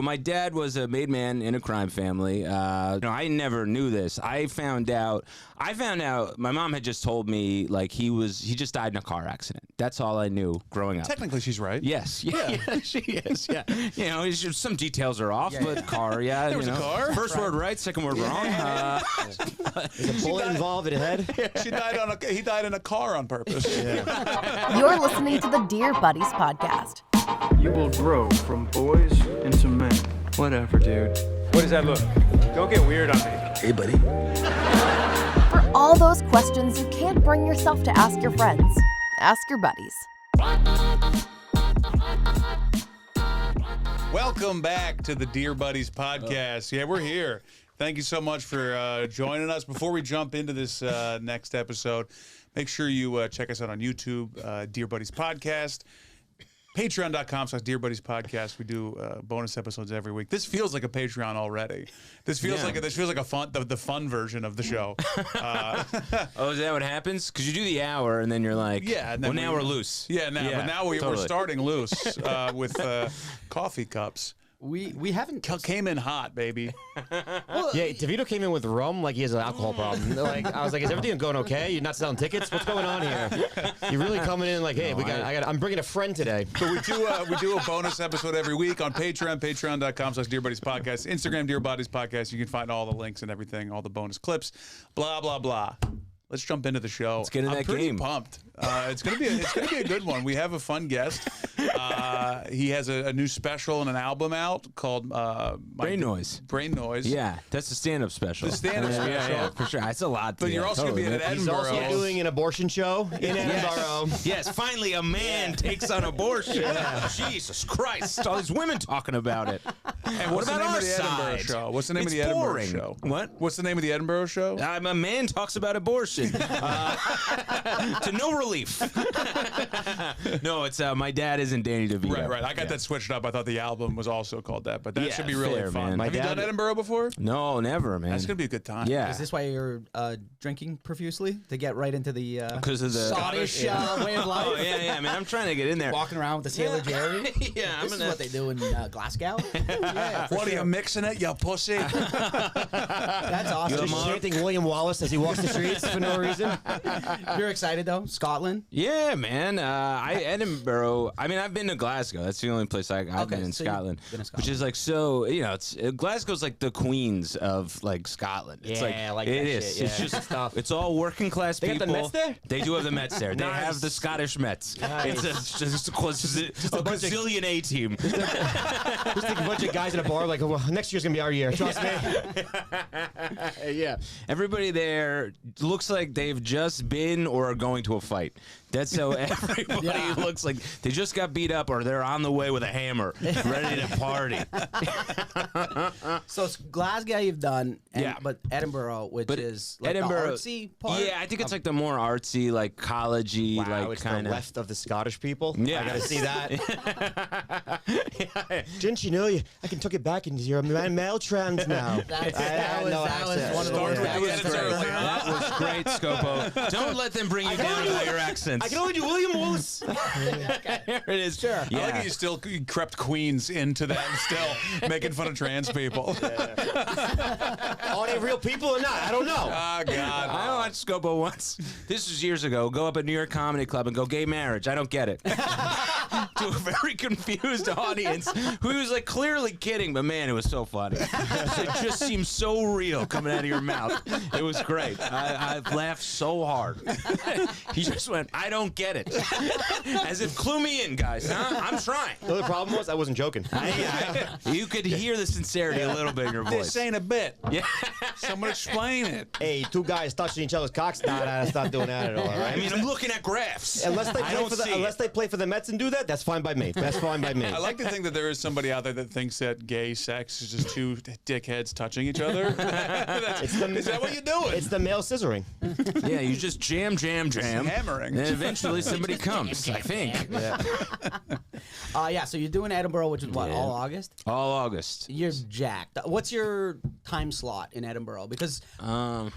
my dad was a made man in a crime family. I never knew this. I found out. My mom had just told me like he just died in a car accident. That's all I knew growing up. Technically, she's right. Yes. Yeah, she is. Yeah. It's just, some details are off, but car. Yeah. There was a car. First word right, second word wrong. Is a bullet involved in the head? He died in a car on purpose. Yeah. You're listening to the Dear Buddies podcast. You will grow from boys into men. Whatever, dude. What does that look? Don't get weird on me. Hey, buddy. For all those questions you can't bring yourself to ask your friends, ask your buddies. Welcome back to the Dear Buddies podcast. Yeah, we're here. Thank you so much for joining us. Before we jump into this next episode, make sure you check us out on YouTube, Dear Buddies Podcast. Patreon.com/Dear Buddies Podcast. We do bonus episodes every week. This feels like a Patreon already. This feels like a fun, the fun version of the show. Oh, is that what happens? Because you do the hour and then you're like, now we're loose. Yeah, but now we're starting loose with coffee cups. We haven't came in hot, baby. Well, yeah, DeVito came in with rum like he has an alcohol problem. I was like, is everything going okay? You're not selling tickets? What's going on here? You're really coming in like, hey, I'm bringing a friend today. So we do a bonus episode every week on Patreon, patreon.com/Dear Buddies Podcast, Instagram Dear Buddies Podcast. You can find all the links and everything, all the bonus clips, blah blah blah. Let's jump into the show. Let's get in that game. I'm pretty pumped. It's gonna be a good one. We have a fun guest. He has a new special and an album out called Brain Noise. Brain Noise. Yeah, that's the stand-up special. The stand-up special. Yeah, for sure. That's a lot. But you're also gonna be in Edinburgh. He's also doing an abortion show in Edinburgh. Yes, finally a man takes on abortion. Jesus Christ! All these women talking about it. And what's the name of the Edinburgh show? What's the name of the Edinburgh show? What? What's the name of the Edinburgh show? A man talks about abortion. To no relief. No, it's my dad isn't Danny DeVito. Right. I got that switched up. I thought the album was also called that, but that should be really fun. Man. Have you done Edinburgh before? No, never, man. That's gonna be a good time. Yeah. Is this why you're drinking profusely to get right into the because of the Scottish way of life? Oh yeah, man. I'm trying to get in there. Walking around with the Sailor Jerry. Yeah, this is what they do in Glasgow. What are you mixing it, you pussy? That's awesome. Just chanting William Wallace as he walks the streets for no reason. You're excited though, Scotland? Yeah, man. Edinburgh. I mean, I've been to Glasgow. That's the only place I've been in Scotland, which is like so. Glasgow's like the Queens of like Scotland. It's like it is. Shit, it's just stuff. It's all working class people. They got the Mets there? They do have the Mets there. They Nice. have the Scottish Mets. Nice. It's just a gazillion A team. Just like a bunch of guys in a bar like, well, next year's gonna be our year. Trust me. Yeah. Everybody there looks like they've just been or are going to a fight. That's how everybody looks like. They just got beat up or they're on the way with a hammer, ready to party. So it's Glasgow you've done, but Edinburgh, which is like Edinburgh, the artsy part? Yeah, I think it's like the more artsy, like collegey, Wow, like it's kind the of left of the Scottish people. Yeah. I gotta see that. Didn't you know I can tuck it back into your male trans now? That was one of the worst. That was great, Scopo. Don't let them bring you down by your accents. I can only do William Wallace. Here it is. Sure. I like that you crept Queens into that and still making fun of trans people. Are they real people or not? I don't know. Oh, God. I watched Scopo once. This was years ago. Go up at New York Comedy Club and go gay marriage. I don't get it. To a very confused audience who was like clearly kidding, but man, it was so funny. It just seems so real coming out of your mouth. It was great. I laughed so hard. He just went, I don't get it. As if, clue me in, guys. Huh? I'm trying. The other problem was I wasn't joking. You could hear the sincerity a little bit in your voice. This ain't a bit. Yeah. Someone explain it. Hey, two guys touching each other's cocks. Nah, that's not doing that at all, right? I mean, I'm looking at graphs. Unless they play for the Mets and do that, that's fine by me. That's fine by me. I like to think that there is somebody out there that thinks that gay sex is just two dickheads touching each other. Is that what you're doing? It's the male scissoring. Yeah, you just jam. Hammering. And eventually somebody comes, I think. Yeah, so you're doing Edinburgh, which is what, all August? All August. You're jacked. What's your time slot in Edinburgh? Because, I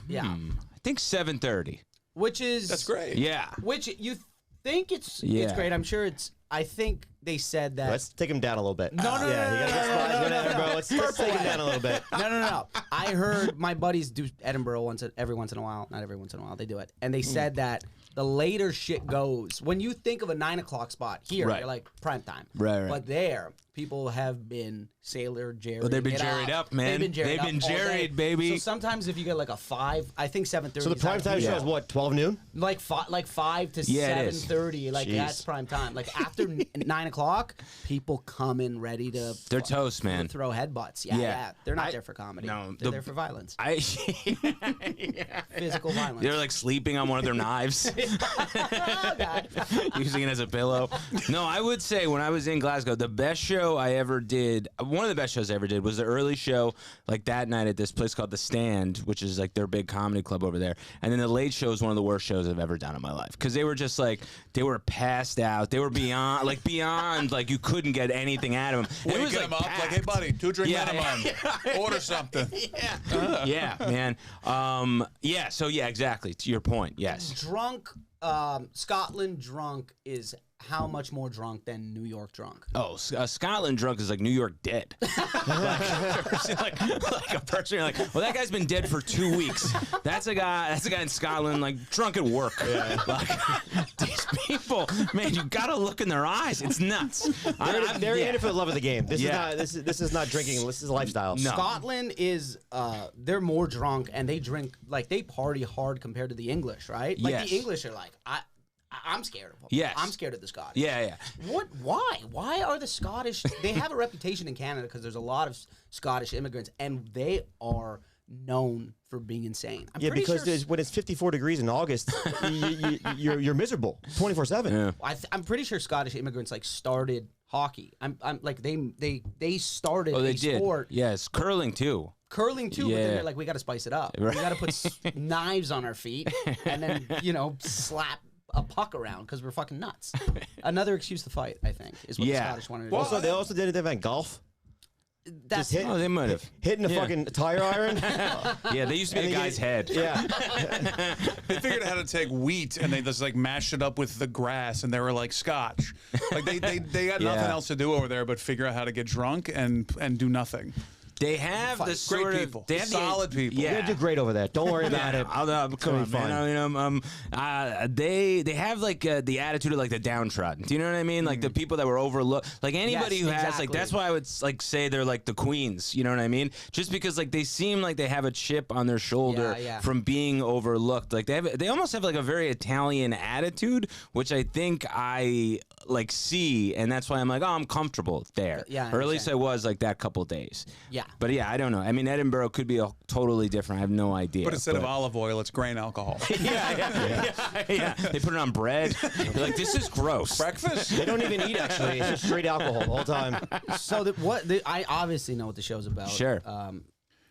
think 7:30. Which is... That's great. Yeah. Which you think it's great. I'm sure it's... I think they said that... Let's take him down a little bit. No. Yeah, you gotta get slides in Edinburgh. let's take it down a little bit. No. I heard my buddies do Edinburgh every once in a while. Not every once in a while, they do it. And they said that the later shit goes. When you think of a 9 o'clock spot here, you're like prime time. Right. But there, people have been Sailor Jerry. Well, they've been jerried up, man. They've been jerried, baby. So sometimes if you get like a 5, I think 7:30. So the prime time show is what, 12 noon? Like 5 to Yeah, it is. 7:30. Like that's prime time. Like after 9 o'clock, people come in ready to. They're toast, man. Throw headbutts. Yeah. They're not there for comedy. No, they're there for violence. Physical violence. They're like sleeping on one of their knives. Oh, God. Using it as a pillow. No, I would say when I was in Glasgow, the best show I ever did, one of the best shows I ever did was the early show, like that night at this place called The Stand, which is like their big comedy club over there. And then the late show is one of the worst shows I've ever done in my life. Because they were just like, they were passed out. They were beyond, like you couldn't get anything out of them. And Wake them up, like, hey, buddy, 2-drink minimum. Order something. Yeah, man. So exactly. To your point, yes. Drunk, Scotland drunk is how much more drunk than New York drunk? Oh, Scotland drunk is like New York dead. like a person, you're like, well, that guy's been dead for 2 weeks. That's a guy in Scotland, like drunk at work. Yeah. Like, these people, man, you gotta look in their eyes. It's nuts. They're in it for the love of the game. This is not drinking. This is a lifestyle. No. Scotland is they're more drunk and they drink like they party hard compared to the English, right? Like Yes. the English are like I'm scared of them. Yes. I'm scared of the Scottish. Yeah. What? Why? Why are the Scottish? They have a reputation in Canada because there's a lot of Scottish immigrants, and they are known for being insane. Because when it's 54 degrees in August, you're miserable 24/7. Yeah. I'm pretty sure Scottish immigrants like started hockey. I'm like they started Oh, they a did. sport. Yes, curling too. Curling too, but then Yeah. they're like, we got to spice it up. Right. We got to put knives on our feet and then slap a puck around because we're fucking nuts. Another excuse to fight, I think, is what the Scottish wanted to do. Also, they also did an event golf. That's They might have. Hitting a fucking tire iron. Yeah, they used to be a guy's head. Yeah. They figured out how to take wheat and they just like mashed it up with the grass and they were like Scotch. Like they got nothing else to do over there but figure out how to get drunk and do nothing. They have the sort Great of people. they have Solid people. You're Yeah. gonna do great over there. Don't worry about it. Come on, man. I mean, they have like the attitude of like the downtrodden. Do you know what I mean? Like the people that were overlooked. Like anybody Yes, who has exactly. like that's why I would like say they're like the queens. You know what I mean? Just because like they seem like they have a chip on their shoulder Yeah. from being overlooked. Like they almost have like a very Italian attitude, which I think I like see, and that's why I'm like, oh, I'm comfortable there. Yeah, I or at least I understand. was like that couple days. Yeah. But yeah, I don't know. I mean, Edinburgh could be totally different. I have no idea. But instead of olive oil, it's grain alcohol. yeah. They put it on bread. They're like, this is gross. Breakfast? They don't even eat, actually. It's just straight alcohol the whole time. So I obviously know what the show's about. Sure.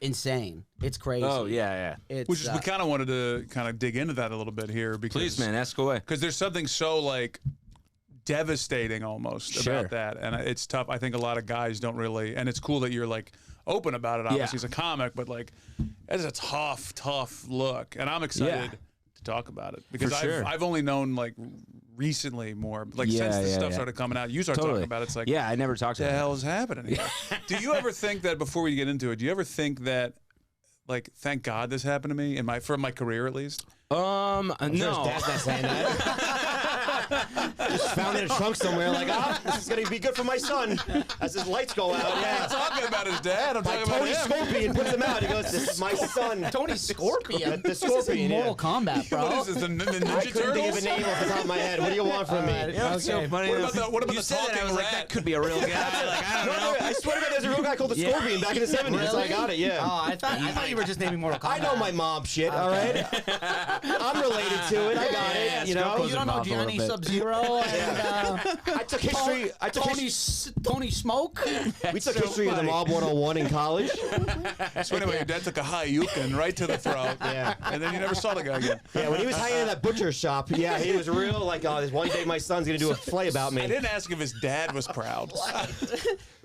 Insane. It's crazy. Oh, yeah. It's, Which is, we kind of wanted to kind of dig into that a little bit here. Because, Please, man, ask away. Because there's something so like devastating almost Sure. about that. And it's tough. I think a lot of guys don't really, and it's cool that you're like open about it, obviously, as a comic, but like, it's a tough look. And I'm excited to talk about it because sure. I've only known like recently more, like Yeah, since the yeah, stuff yeah. started coming out, you start Totally. talking about it. It's like, Yeah, I never talked what the about hell is happening here? Do you ever think that, before we get into it, do you ever think that, like, thank God this happened to me for my career at least? His No. dad's not saying that. Just found it in a trunk somewhere, like, this is going to be good for my son as his lights go out. I'm Yeah. not talking about his dad. I'm talking about Tony him. Scorpion puts him out. He goes, this is my son. Tony Scorpion. The Scorpion, Mortal yeah. Kombat, bro. What is this, the Ninja I couldn't think of a Turtles? name off the top of my head. What do you want from me? Yeah, it's so funny. What about you the said that, I talking was like, rat? that could be a real guy. Like, I don't know. I swear to God, there's a real guy called the Scorpion back in the 70s. I got it, yeah. Oh, I thought you were just naming Mortal Kombat. I know my mom shit, all right? I'm related to it. I got it, you know? You don't know Johnny Sub-Zero and I took history. Tony Smoke? We took history of the Mob 101 in college. So anyway, your dad took a Hayukin right to the throat. Yeah. And then you never saw the guy again. Yeah, when he was hanging in that butcher shop, yeah, he was real like, oh, this one day my son's going to do a play about I me. didn't ask if his dad was proud.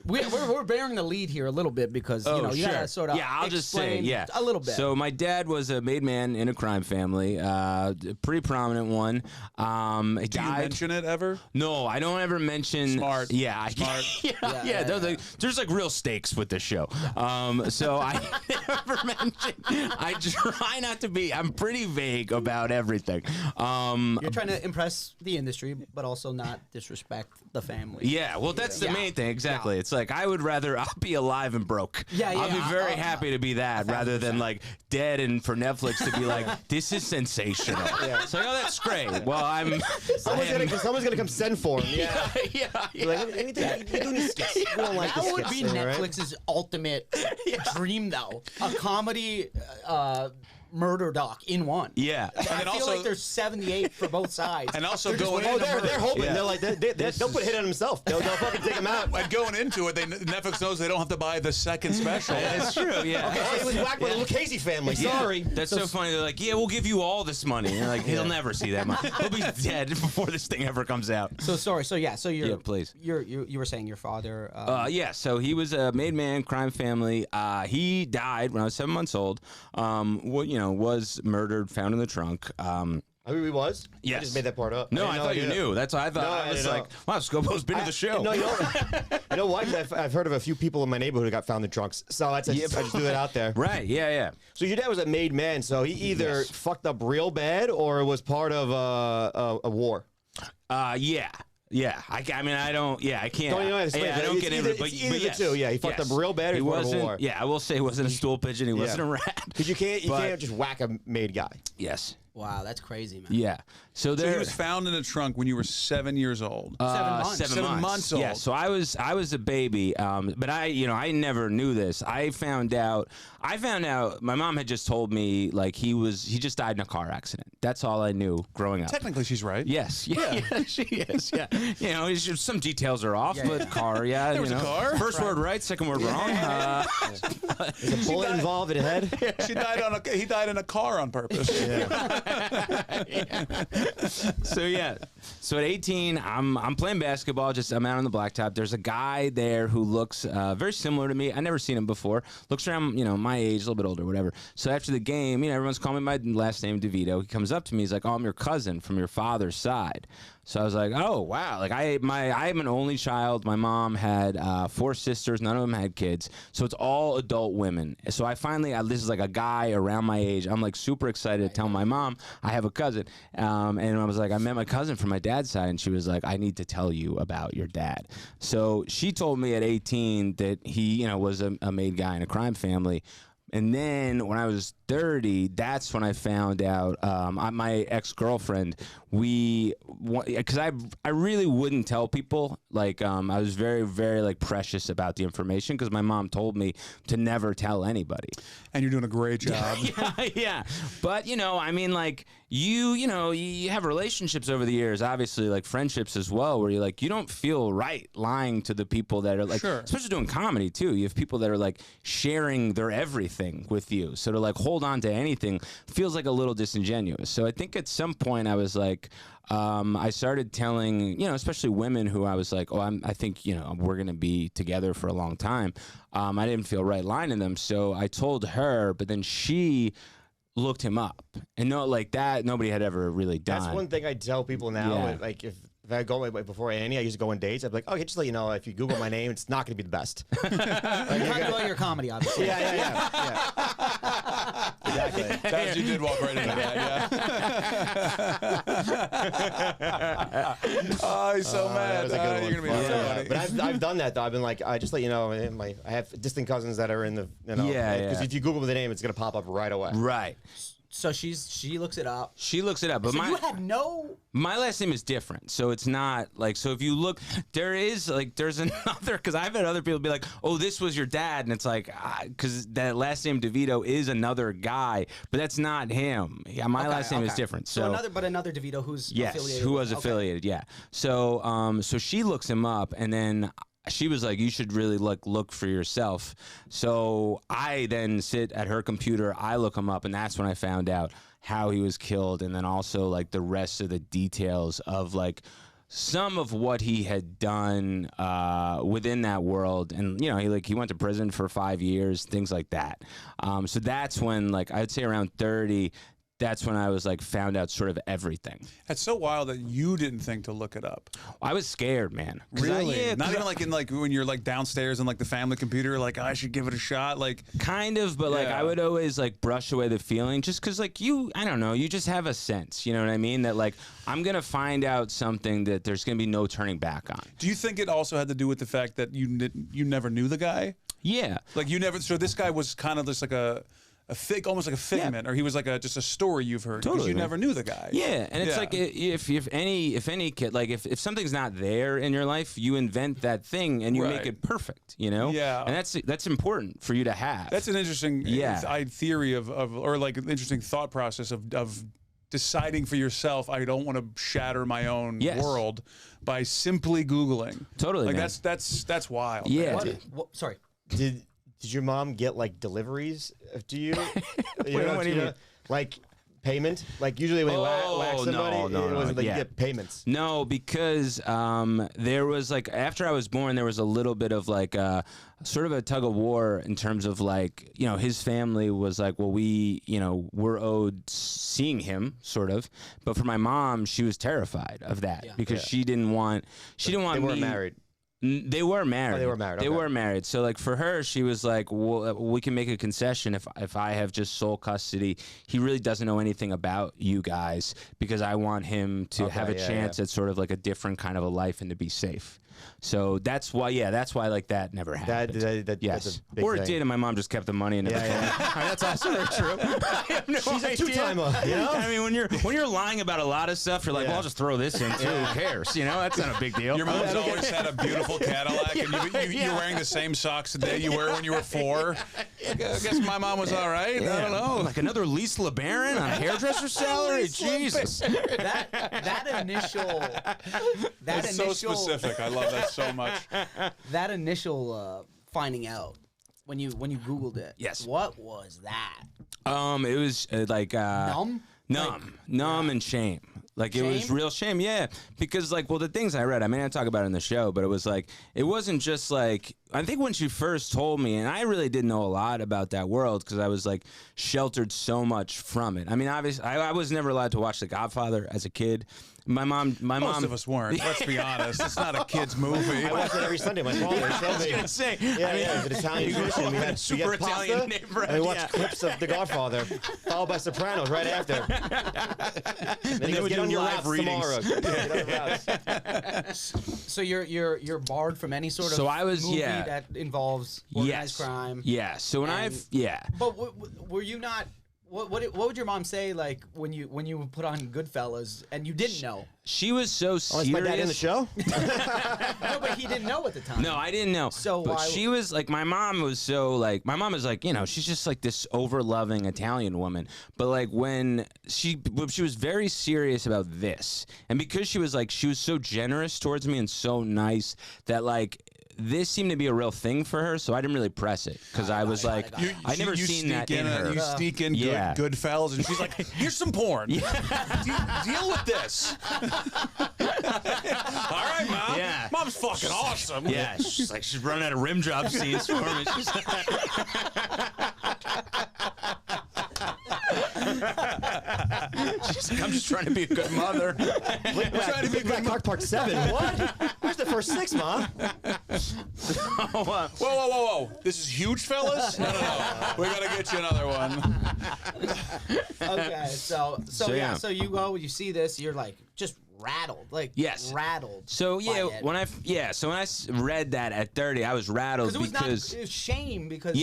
we're bearing the lead here a little bit because you gotta sort of I'll just say a little bit. So my dad was a made man in a crime family, pretty prominent one. He Do you died. mention it ever? No, I don't ever mention. Smart. Yeah, Smart. There's like real stakes with this show. So I never mention. I try not to be. I'm pretty vague about everything. You're trying to impress the industry, but also not disrespect the family. Yeah, well, that's the main thing. Exactly. It's like I'll be alive and broke. I'll be very happy to be that rather than like dead and for Netflix to be like, this is sensational. It's like, oh, that's great. Well, someone's gonna come send for him. Yeah. Like, anything you're doing is skits. We don't like That the would skits be thing, right? Netflix's ultimate dream, though. A comedy murder doc in one. Yeah. I feel also- like there's 78 for both sides. And also They're just going waiting into to They're murder. hoping. They're like they'll put a hit on himself. They'll fucking take him out. And going into it, Netflix knows they don't have to buy the second special. That's true. Yeah. Oh, he was whacked by the Lucchese family. Sorry. That's so funny. They're like, yeah, we'll give you all this money. And you're like, he'll never see that money. He'll be dead before this thing ever comes out. So sorry. So you're please. you were saying your father. So he was a made man, crime family. He died when I was 7 months old. Was murdered, found in the trunk. I mean, he was? Yes. I just made that part up. No, I thought you knew. That's what I thought. No, I I was didn't like, wow, Scopo's been to the show. No, you know why? 'Cause I've heard of a few people in my neighborhood who got found in trunks. So I just threw that out there. Right, yeah. So your dad was a made man, so he either fucked up real bad or was part of a war. Yeah. I can't. Don't you know how to explain it? I don't It's get either- into it, but it's either the yes. two. Yeah, he fucked up real bad or He he part of a wasn't. war. Yeah, I will say he wasn't a stool pigeon. He wasn't a rat. Because you can't just whack a made guy. Yes. Wow, that's crazy, man. Yeah. So So there he was found in a trunk when you were 7 years old. 7 months. 7 months old. Yeah. So I was a baby, but I never knew this. I found out. My mom had just told me like he just died in a car accident. That's all I knew growing up. Technically, she's right. Yes. Yeah, she is. Yeah. It's just, some details are off, but car. Yeah. There was a car. First word right, second word wrong. There's a bullet involved in the head. He died in a car on purpose. So at 18, I'm playing basketball. I'm out on the blacktop. There's a guy there who looks very similar to me. I never seen him before. Looks around, my age, a little bit older, whatever. So after the game, everyone's calling me my last name DeVito. He comes up to me. He's like, "Oh, I'm your cousin from your father's side." So I was like, "Oh, wow!" Like I'm an only child. My mom had 4 sisters. None of them had kids. So it's all adult women. So this is like a guy around my age. I'm like super excited to tell my mom I have a cousin. And I was like, I met my cousin from my dad's side, and she was like, "I need to tell you about your dad." So she told me at 18 that he, was a made guy in a crime family. And then when I was 30, that's when I found out my ex-girlfriend, because I really wouldn't tell people. Like I was very, very like precious about the information because my mom told me to never tell anybody. And you're doing a great job. Yeah. But, you have relationships over the years, obviously, like friendships as well, where you're like, you don't feel right lying to the people that are like, especially doing comedy too. You have people that are like sharing their everything with you. So to like hold on to anything feels like a little disingenuous. So I think at some point I was like, I started telling, especially women who I was like, I think, we're going to be together for a long time. I didn't feel right lying to them. So I told her, but then she looked him up, and like that, nobody had ever really done. That's one thing I tell people now. Yeah. Like if I go before Annie, I used to go on dates. I'd be like, okay, just to let you know, if you Google my name, it's not going to be the best. You're talking about your comedy, obviously. Yeah. Exactly. As you did walk right into that, yeah. Oh, he's so mad. That was a good You're one. going to be so funny. But I've done that, though. I've been like, I just let you know, I have distant cousins that are in the, because if you Google the name, it's going to pop up right away. Right. So she looks it up. She looks it up, but So you had my last name is different, so it's not like. So if you look, there's another, because I've had other people be like, "Oh, this was your dad," and it's like, because that last name DeVito is another guy, but that's not him. Yeah, my last name is different. So another DeVito who's yes, affiliated. who was with- affiliated, yeah. So so she looks him up, and then she was like, "You should really look for yourself." So I then sit at her computer, I look him up, and that's when I found out how he was killed, and then also like the rest of the details of like some of what he had done within that world, and he went to prison for 5 years, things like that. So that's when, like, I'd say around 30. That's when I was like found out sort of everything. That's so wild that you didn't think to look it up. I was scared, man. Really? Not even like in like when you're like downstairs in like the family computer, like I should give it a shot. Like kind of, but like I would always like brush away the feeling, just because like I don't know, you just have a sense. You know what I mean? That like I'm gonna find out something that there's gonna be no turning back on. Do you think it also had to do with the fact that you never knew the guy? Yeah. Like you never. So this guy was kind of just like almost like a figment, or he was like just a story you've heard because you never knew the guy. Yeah, and it's like if any kid, like if something's not there in your life, you invent that thing and you make it perfect. Yeah, and that's important for you to have. That's an interesting theory or like an interesting thought process of deciding for yourself. I don't want to shatter my own world by simply Googling. Totally, like man. that's wild. Yeah. Sorry. Did your mom get like deliveries to you? What do you mean? Like payment? Like usually when you whack somebody, no, it was like you get payments. No, because there was like after I was born, there was a little bit of like sort of a tug of war in terms of like his family was like, well, we're owed seeing him sort of, but for my mom, she was terrified of that because she didn't want They weren't married. They were married. Oh, they were married. They were married. So, like, for her, she was like, well, we can make a concession if I have just sole custody. He really doesn't know anything about you guys because I want him to have a chance at sort of like a different kind of a life and to be safe. So that's why, like that never happened. Yes. That's a big or it thing. did, and my mom just kept the money in it. That's also very true. I have no She's a idea. two-timer, I mean, when you're lying about a lot of stuff, you're like, well, I'll just throw this in too. Who cares? That's not a big deal. Your mom's always had a beautiful Cadillac, and you're wearing the same socks today you were when you were 4. I guess my mom was all right. I don't know. Like another Lise LeBaron on hairdresser salary? Jesus. That initial. That's so specific. I love that so much. That initial finding out when you Googled it. Yes. What was that? It was like Numb and shame. Like it was real shame, because like, well, the things I read, I mean, I talk about it in the show, but it was like, it wasn't just like, I think when she first told me, and I really didn't know a lot about that world because I was like sheltered so much from it. I mean, obviously, I was never allowed to watch The Godfather as a kid. Most of us weren't. Let's be honest. It's not a kid's movie. I watch it every Sunday. My father showed me. I was gonna say, It's an Italian tradition. We had super we had Italian pasta, neighborhood. and we watched clips of The Godfather, followed by Sopranos right after. Then he goes, get on your routes tomorrow. Get on your routes. So you're barred from any sort of movie that involves organized crime. Yeah. So when But were you not? What would your mom say like when you put on Goodfellas and you didn't know? She was so serious. Is my dad in the show? No, but he didn't know at the time. No, I didn't know. But she was like, my mom was like, she's just like this over-loving Italian woman. But like when she was very serious about this, and because she was so generous towards me and so nice that like, this seemed to be a real thing for her, so I didn't really press it because I was like, I never seen that in her. You sneak in Goodfellas, and she's like, "Here's some porn. Deal with this." All right, Mom. Yeah. Mom's fucking awesome. Yeah, she's running out of rim job scenes for me. She's like, I'm just trying to be a good mother. Black Hawk Part 7. What? Where's the first 6, Mom? Whoa. This is huge, fellas? No. We got to get you another one. Okay, so you go, you see this, you're like just rattled, rattled. So when I read that at 30, I was rattled because it was shame because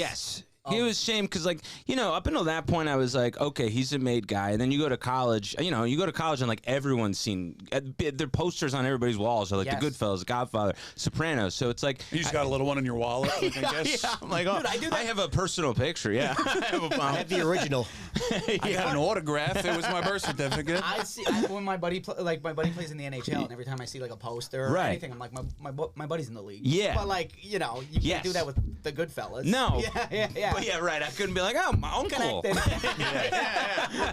He was ashamed because, like, up until that point, I was like, okay, he's a made guy. And then you go to college, and like everyone's seen their posters on everybody's walls are like The Goodfellas, The Godfather, Sopranos. So it's like you just got a little one in your wallet. I guess. Yeah, I'm like, oh, dude, I have a personal picture. Yeah, I have the original. I got an autograph. It was my birth certificate. I see when my buddy plays in the NHL, and every time I see like a poster or anything, I'm like, my buddy's in the league. Yeah. But like, you know, you can't do that with the good fellas. No. Yeah. But yeah, right. I couldn't be like, oh, my uncle.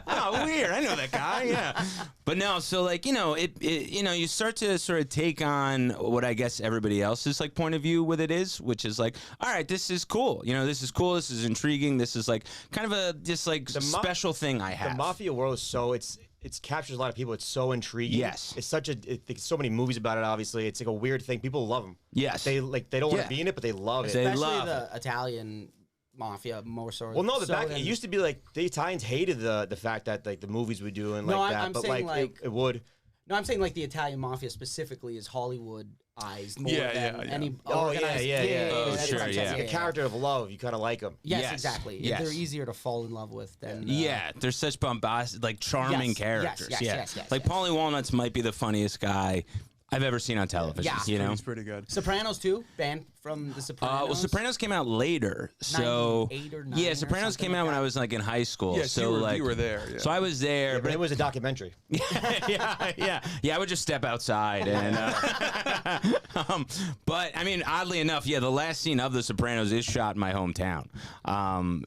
Oh, weird. I know that guy. Yeah. But no, so like, you know, you start to sort of take on what I guess everybody else's like point of view with it is, which is like, all right, this is cool. You know, this is cool. This is intriguing. This is like kind of a just like special thing I have. The Mafia world is so it captures a lot of people. It's so intriguing. Yes. It's such there's so many movies about it. Obviously, it's like a weird thing. People love them. Yes. They don't want to be in it, but they love it. Especially the Italian Mafia more so. Well, no, it used to be like the Italians hated the fact that like the movies we do and like that, I'm but saying, like it would. No, I'm saying like the Italian Mafia specifically is Hollywoodized more than any Oh, organized. yeah. Oh, that's sure, what I'm yeah. saying. Like a character of love, you kind of like them. Yes, exactly. Yes. They're easier to fall in love with than. Yeah, they're such bombastic, like charming Yes, characters. yes, Like Paulie Walnuts might be the funniest guy I've ever seen on television. Yeah. You know, It's pretty good. Sopranos too, banned from the Sopranos. well, Sopranos came out later, so 98 or 9 yeah, or Sopranos something came like out when that. I was like in high school. Yes, so you were there. Yeah. So I was there, But it was a documentary. yeah. I would just step outside and. But I mean, oddly enough, yeah, the last scene of The Sopranos is shot in my hometown.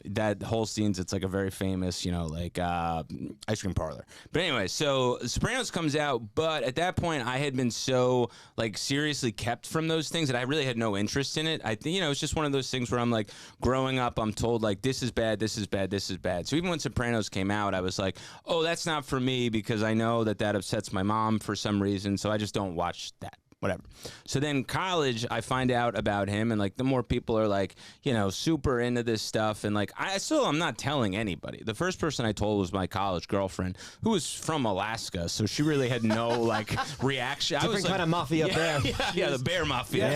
That whole scene's it's like a very famous, you know, like ice cream parlor. But anyway, so Sopranos comes out, but at that point, I had been so like seriously kept from those things that I really had no interest in it. I think, you know, it's just one of those things where I'm like, growing up, I'm told like this is bad, this is bad, this is bad. So even when Sopranos came out, I was like, oh, that's not for me because I know that upsets my mom for some reason, so I just don't watch that. Whatever. So then college, I find out about him, and like the more people are like, you know, super into this stuff, and like I'm not telling anybody. The first person I told was my college girlfriend, who was from Alaska, so she really had no like reaction. I was Different like, kind of mafia up there. Yeah, the bear mafia.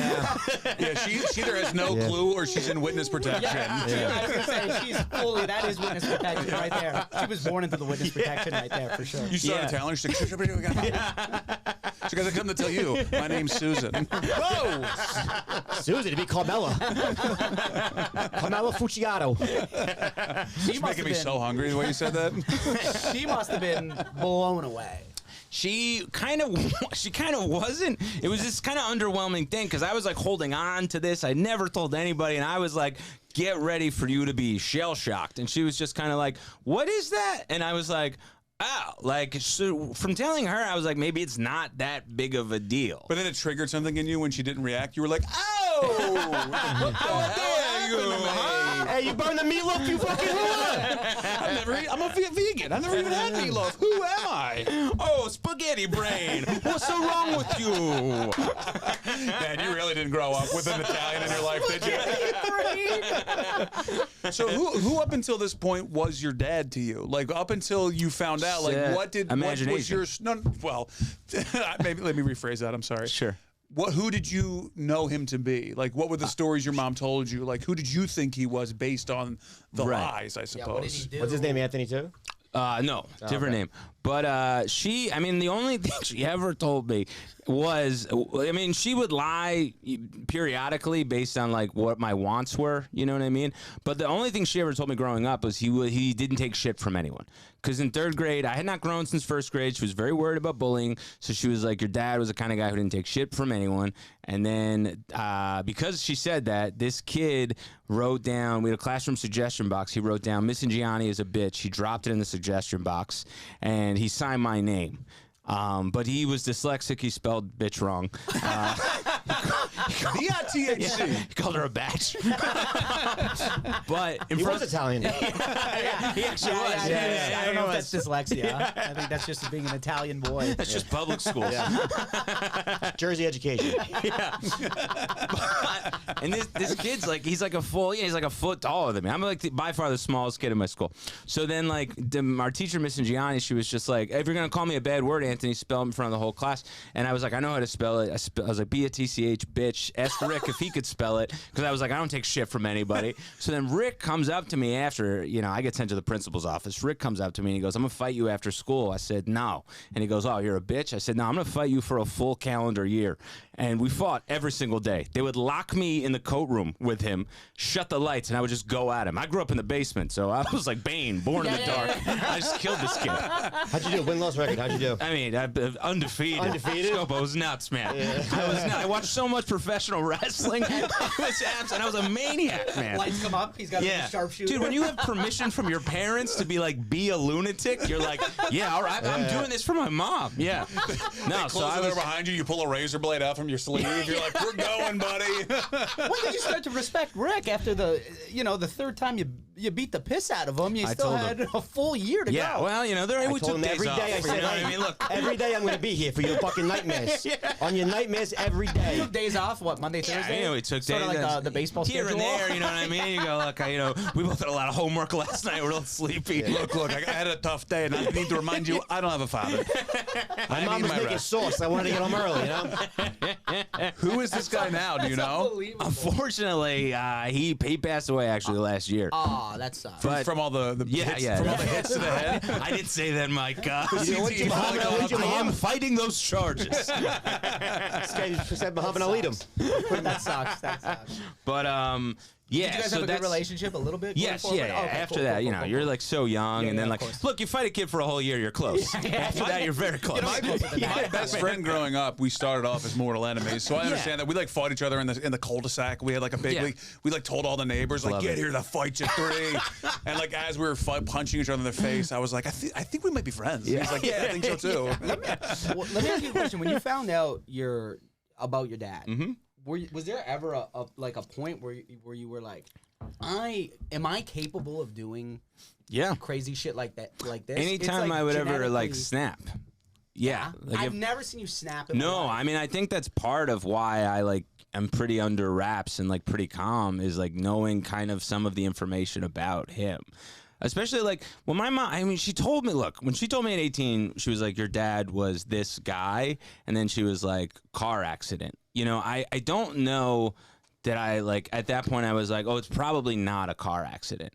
Yeah, she either has no clue or she's in witness protection. I was gonna say she's fully. That is witness protection right there. She was born into the witness protection right there for sure. You started telling her, she's like, she goes, I come to tell you, my name's Susan. Whoa! Susan, it'd be Carmela. Carmela Fucciato. She's making me so hungry the way you said that. She must have been blown away. She kind of wasn't. It was this kind of underwhelming thing because I was like holding on to this. I never told anybody, and I was like, get ready for you to be shell shocked. And she was just kind of like, what is that? And I was like, oh, like, so from telling her, I was like, maybe it's not that big of a deal. But then it triggered something in you when she didn't react. You were like, oh! What dare you? Huh? Hey, you burned the meatloaf, you fucking whore! I'm a vegan. I've never even had meatloaf. Who am I? Oh, spaghetti brain. What's so wrong with you? Man, you really didn't grow up with an Italian in your life, did you? So who up until this point was your dad to you? Like up until you found out, like what was your maybe let me rephrase that. I'm sorry. Sure. Who did you know him to be? Like, what were the stories your mom told you? Like, who did you think he was based on the lies, I suppose? What did he do? What's his name, Anthony, too? No, different name. But the only thing she ever told me was, I mean, she would lie periodically based on like what my wants were, you know what I mean? But the only thing she ever told me growing up was he didn't take shit from anyone. Because in third grade, I had not grown since first grade. She was very worried about bullying. So she was like, your dad was the kind of guy who didn't take shit from anyone. And then because she said that, this kid wrote down, we had a classroom suggestion box. He wrote down, Miss Ingiani is a bitch. He dropped it in the suggestion box. And he signed my name. But he was dyslexic. He spelled bitch wrong. B-I-T-H-C. He called her a batch. But He was Italian. he actually was. I don't know if that's dyslexia. I think that's just being an Italian boy. That's just public schools. Jersey education. And this kid's like, he's like a foot taller than me. I'm like by far the smallest kid in my school. So then like our teacher, Miss Ingiani, she was just like, if you're gonna call me a bad word, Anthony, spell it in front of the whole class. And I was like, I know how to spell it. I was like, B-A-T-C-H, bitch. Ask Rick if he could spell it, because I was like, I don't take shit from anybody. So then Rick comes up to me after, I get sent to the principal's office. Rick comes up to me and he goes, I'm gonna fight you after school. I said, no. And he goes, oh, you're a bitch? I said, no, I'm gonna fight you for a full calendar year. and we fought every single day. They would lock me in the coat room with him, shut the lights, and I would just go at him. I grew up in the basement, so I was like Bane, born in the dark. I just killed this kid. How'd you do? Win-loss record. How'd you do? I mean, undefeated. Undefeated? Scopo was nuts, man. I watched so much professional wrestling. And I was a maniac, man. Lights come up. He's got a sharpshooter. Dude, when you have permission from your parents to be like, be a lunatic, you're like, yeah, all right, I'm doing this for my mom. Yeah. No, so I was behind you. You pull a razor blade out from your sleeve. You're like, we're going, buddy. When did you start to respect Rick after the third time you beat the piss out of him? You still had a full year to go. Yeah, well, we took days every off. day. I said, you know what I mean? Look, every day I'm going to be here for your fucking nightmares. On your nightmares every day. You took days off, what, Monday, Thursday? Yeah, we took sort days. of like the baseball here schedule. and there, you know what I mean? You go, look, we both had a lot of homework last night. We're a little sleepy. Look, I had a tough day, and I need to remind you, I don't have a father. My mom was making sauce. I wanted to get home early, you know? Who is this guy now? Do you know? Unfortunately, he passed away actually last year. Oh, that sucks. But From all the hits, from all the hits to the head. I didn't say that, Mike. I mom? am fighting those charges. This guy said Muhammad Ali him. That sucks. That sucks. But yeah, Did you guys have a good relationship a little bit? Yes, going yeah. forward? Okay, After cool, that, cool, you're like so young, and then of course. look, you fight a kid for a whole year, you're close. After that, you're very close. My best friend growing up, we started off as mortal enemies, so I understand that we like fought each other in the cul-de-sac. We had like a big league. We like told all the neighbors like, get here, the fight's at 3. And like as we were punching each other in the face, I was like, I think we might be friends. He's like, yeah, I think so too. Let me ask you a question. When you found out about your dad, was there ever a point where you were like, am I capable of doing crazy shit like that, like this? Anytime I would ever like snap. Yeah. Like I've never seen you snap. No, I mean, I think that's part of why I I'm pretty under wraps and like pretty calm is like knowing kind of some of the information about him. Especially like when my mom, I mean, she told me, look, when she told me at 18, she was like, your dad was this guy. And then she was like, car accident. I don't know that at that point I was like, oh, it's probably not a car accident.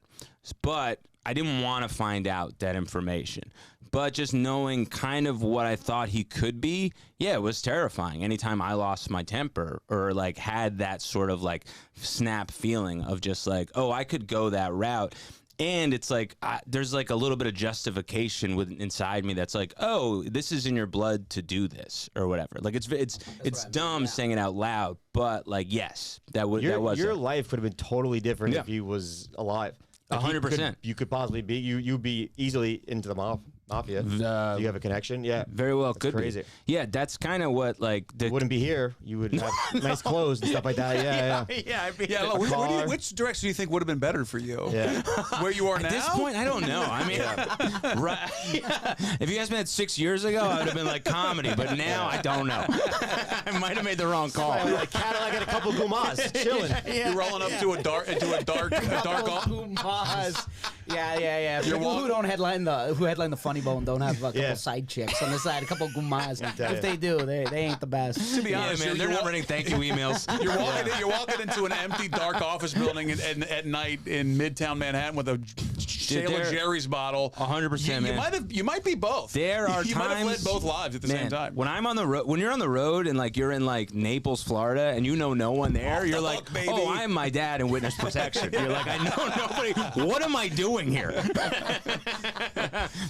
But I didn't want to find out that information. But just knowing kind of what I thought he could be, yeah, it was terrifying. Anytime I lost my temper or like had that sort of like snap feeling of just like, oh, I could go that route. And it's like there's like a little bit of justification inside me that's like, oh, this is in your blood to do this or whatever. Like it's dumb saying it out loud, but like yes, that was your life could have been totally different if he was alive. 100%. You could possibly be you'd be easily into the Mafia. Do you have a connection? Yeah, very well. That's could crazy. Be. Yeah, that's kind of what like you wouldn't be here. You would have nice clothes and stuff like that. Yeah. Look, which direction do you think would have been better for you? Yeah, where you are now. At this point, I don't know. I mean, right? Yeah. If you asked me that 6 years ago, I would have been like comedy. But now, I don't know. I might have made the wrong call. Like Cadillac and a couple gumas, chilling. You're rolling up to a dark gumas. Yeah. People who don't headline the Funny Bone don't have a couple side chicks on the side, a couple gumas. If they do, they ain't the best. To be honest, man, they're not running thank you emails. You're walking into an empty, dark office building at night in Midtown Manhattan with a Sailor Jerry's bottle. 100%, man. You might be both. There are you times, might have led both lives at the same time. When I'm on the road, when you're on the road and like you're in like Naples, Florida, and you know no one there, you're like, oh, I'm my dad in witness protection. You're like, I know nobody. What am I doing here?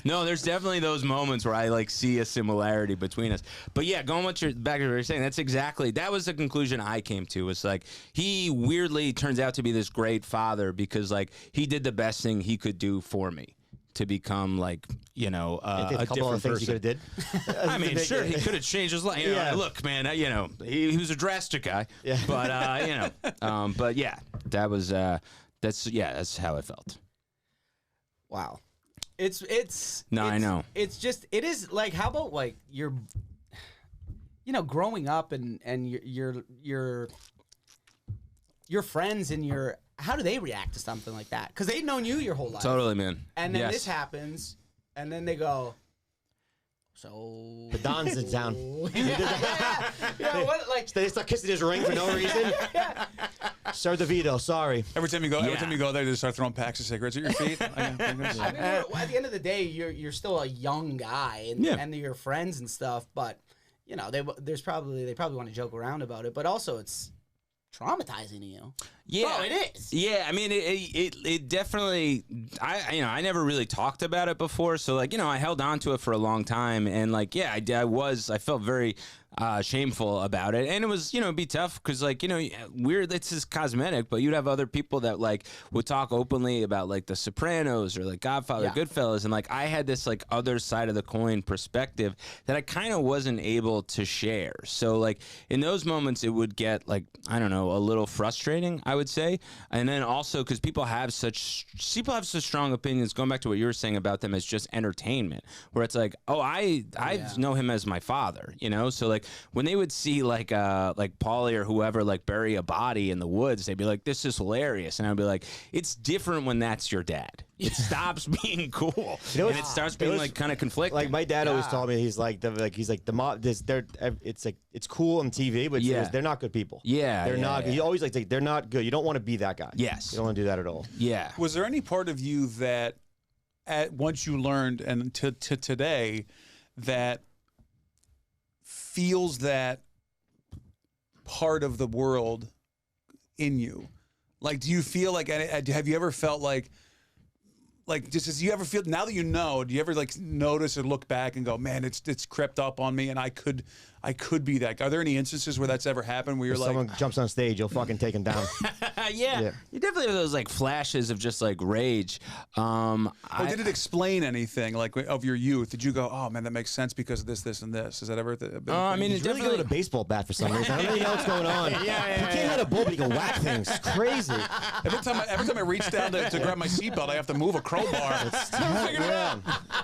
No, there's definitely those moments where I like see a similarity between us. But yeah, going back to what you're saying, that was the conclusion I came to. Was like he weirdly turns out to be this great father because like he did the best thing he could do for me to become like a couple of things he could have did. I mean, sure, he could have changed his life. Look, man, he was a drastic guy. Yeah. But but yeah, that was that's how I felt. Wow. I know. It is like, how about like you're growing up and your friends and how do they react to something like that? Because they've known you your whole life. Totally, man. And then this happens, and then they go, so the Don's in town. What, like they start kissing his ring for no reason. Sir DeVito, sorry. Every time you go there, they start throwing packs of cigarettes at your feet. I mean, at the end of the day, you're still a young guy, and your friends and stuff. But you know, they probably want to joke around about it, but also it's traumatizing to you. Yeah, oh, it is. Yeah, I mean, it definitely. I never really talked about it before, so like, I held on to it for a long time, and like, yeah, I felt very shameful about it, and it was, it'd be tough because like, weird. It's just cosmetic, but you'd have other people that like would talk openly about like The Sopranos or like Godfather, Goodfellas, and like I had this like other side of the coin perspective that I kind of wasn't able to share. So like in those moments, it would get like, I don't know, a little frustrating, I would say, and then also because people have such strong opinions. Going back to what you were saying about them as just entertainment, where it's like, oh, I know him as my father, so like when they would see like Paulie or whoever like bury a body in the woods, they'd be like, this is hilarious, and I'd be like, it's different when that's your dad. It stops being cool, and it starts being like kind of conflicting. Like my dad always told me, he's like the mom. It's cool on TV, but they're not good people. Yeah, they're not. He always like they're not good. You don't want to be that guy. Yes, you don't want to do that at all. Yeah. Was there any part of you that, once you learned and to today, that feels that part of the world in you? Like, do you feel like? Have you ever felt like? Just as you ever feel now that do you ever like notice or look back and go, man, it's crept up on me and I could be that guy? Are there any instances where that's ever happened where you're like, someone jumps on stage, you'll fucking take him down? Yeah. You definitely have those like flashes of just like rage. did it explain anything like of your youth? Did you go, oh man, that makes sense because of this and this? Is that ever? I mean, He's it really definitely good at a baseball bat for some reason. I don't really know what's going on. He can't hit a ball, but he can whack things. It's crazy. Every time I reach down to grab my seatbelt, I have to move a crowbar.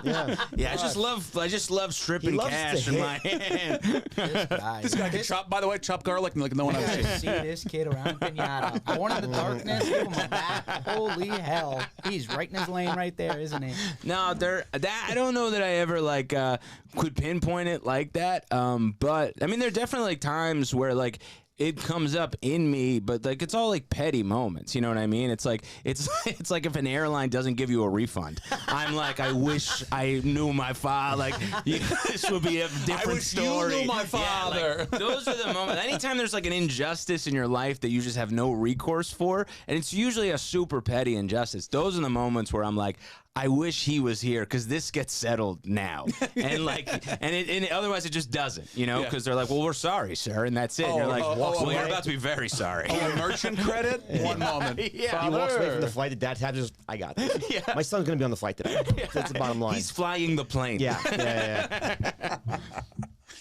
Yeah, I just love stripping cash in my hand. This guy can chop. By the way, chop garlic like no one else. See this kid around pinata. Born in the darkness. Give him a bat. Holy hell, he's right in his lane, right there, isn't he? No, I don't know that I ever like could pinpoint it like that. But I mean, there are definitely like times where like it comes up in me, but like it's all like petty moments. You know what I mean? It's like like if an airline doesn't give you a refund, I'm like, I wish I knew my father. Like this would be a different story. I wish you knew my father. Yeah, like, those are the moments. Anytime there's like an injustice in your life that you just have no recourse for, and it's usually a super petty injustice. Those are the moments where I'm like, I wish he was here because this gets settled now, and like, and otherwise it just doesn't, because they're like, well, we're sorry, sir, and that's it. And you're like, well, you're about to be very sorry. Oh, a merchant credit? One moment. Yeah. He walks away from the flight. The dad just, I got this. Yeah. My son's gonna be on the flight today. That's the bottom line. He's flying the plane. Yeah.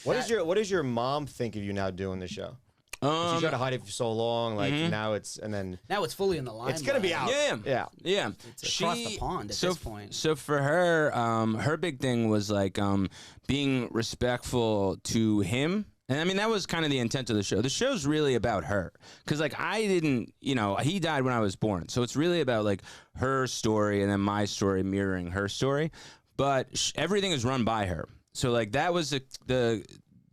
What does your mom think of you now doing the show? She tried to hide it for so long, like now it's fully in the limelight. It's gonna be out. Yeah. It's across the pond at this point. So for her, her big thing was like being respectful to him. And I mean, that was kind of the intent of the show. The show's really about her. Because, like, I didn't, he died when I was born. So it's really about, like, her story and then my story mirroring her story. But everything is run by her. So, like, that was the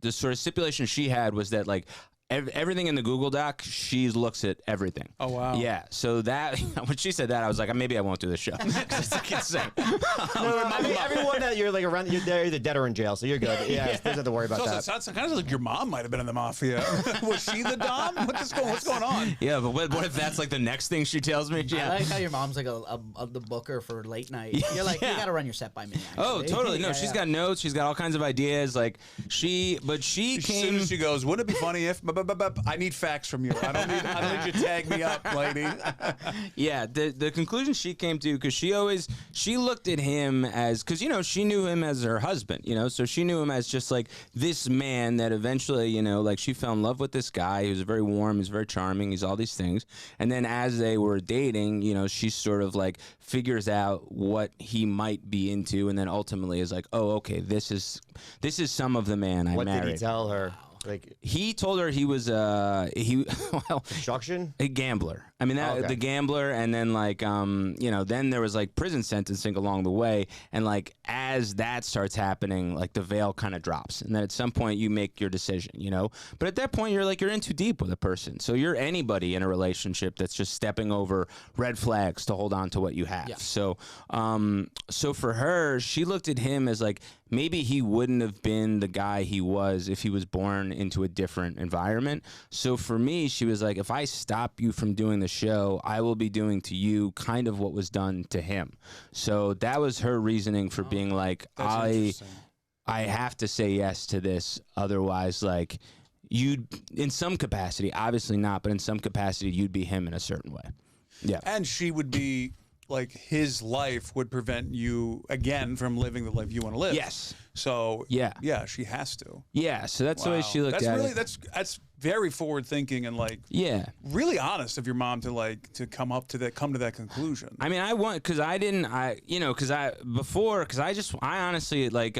sort of stipulation she had was that, like, everything in the Google Doc, she looks at everything. Oh, wow. Yeah. So that, when she said that, I was like, maybe I won't do this show. It's like insane. I mean, everyone that you're like around, they're either dead or in jail, so you're good. Yeah, you don't have to worry about that. It sounds kind of like your mom might have been in the Mafia. Was she the Dom? What's going on? Yeah, but what if that's like the next thing she tells me? Yeah. I like how your mom's like the booker for late night. You're like, you got to run your set by me. Actually. Oh, totally. No, she's got notes. She's got all kinds of ideas. Like she came. As soon as she goes, wouldn't it be funny if? I need facts from you. I don't need you to tag me up, lady. Yeah, the conclusion she came to, because she looked at him as, because she knew him as her husband, so she knew him as just like this man that eventually, like she fell in love with this guy who's very warm, he's very charming, he's all these things, and then as they were dating, she sort of like figures out what he might be into, and then ultimately is like, oh, okay, this is some of the man I married. What did he tell her? Like He told her he was construction. a gambler. I mean, Okay. the gambler, and then like then there was like prison sentencing along the way, and like as that starts happening, like the veil kind of drops, and then at some point you make your decision, But at that point you're in too deep with a person, so you're anybody in a relationship that's just stepping over red flags to hold on to what you have. Yeah. So for her, she looked at him as like maybe he wouldn't have been the guy he was if he was born into a different environment. So for me, she was like, if I stop you from doing the show, I will be doing to you kind of what was done to him. So that was her reasoning for being like, I have to say yes to this. Otherwise, like, you'd, in some capacity, obviously not, but in some capacity, you'd be him in a certain way. Yeah. And she would be like, his life would prevent you again from living the life you want to live. Yes. So Yeah. she has to. Yeah. So that's the way she looked that's at really, it. That's very forward thinking and like really honest of your mom to come to that conclusion. I mean, I honestly like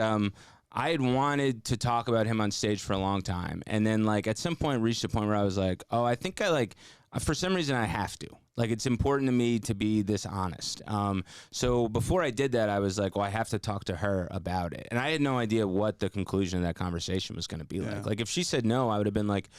I had wanted to talk about him on stage for a long time, and then like at some point reached a point where I was like, oh, I think for some reason I have to. Like, it's important to me to be this honest. So before I did that, I was like, well, I have to talk to her about it. And I had no idea what the conclusion of that conversation was going to be like. Like, if she said no, I would have been like,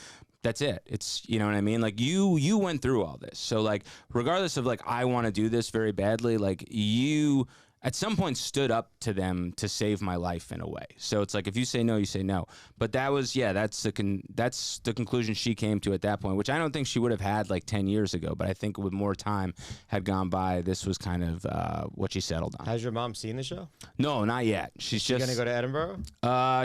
that's it. It's, you know what I mean? Like, you went through all this. So, like, regardless of, like, I want to do this very badly, like, you at some point stood up to them to save my life in a way. So it's like, if you say no, you say no. But that was, that's the conclusion she came to at that point, which I don't think she would have had like 10 years ago. But I think with more time had gone by, this was kind of what she settled on. Has your mom seen the show? No, not yet. She's just going to go to Edinburgh?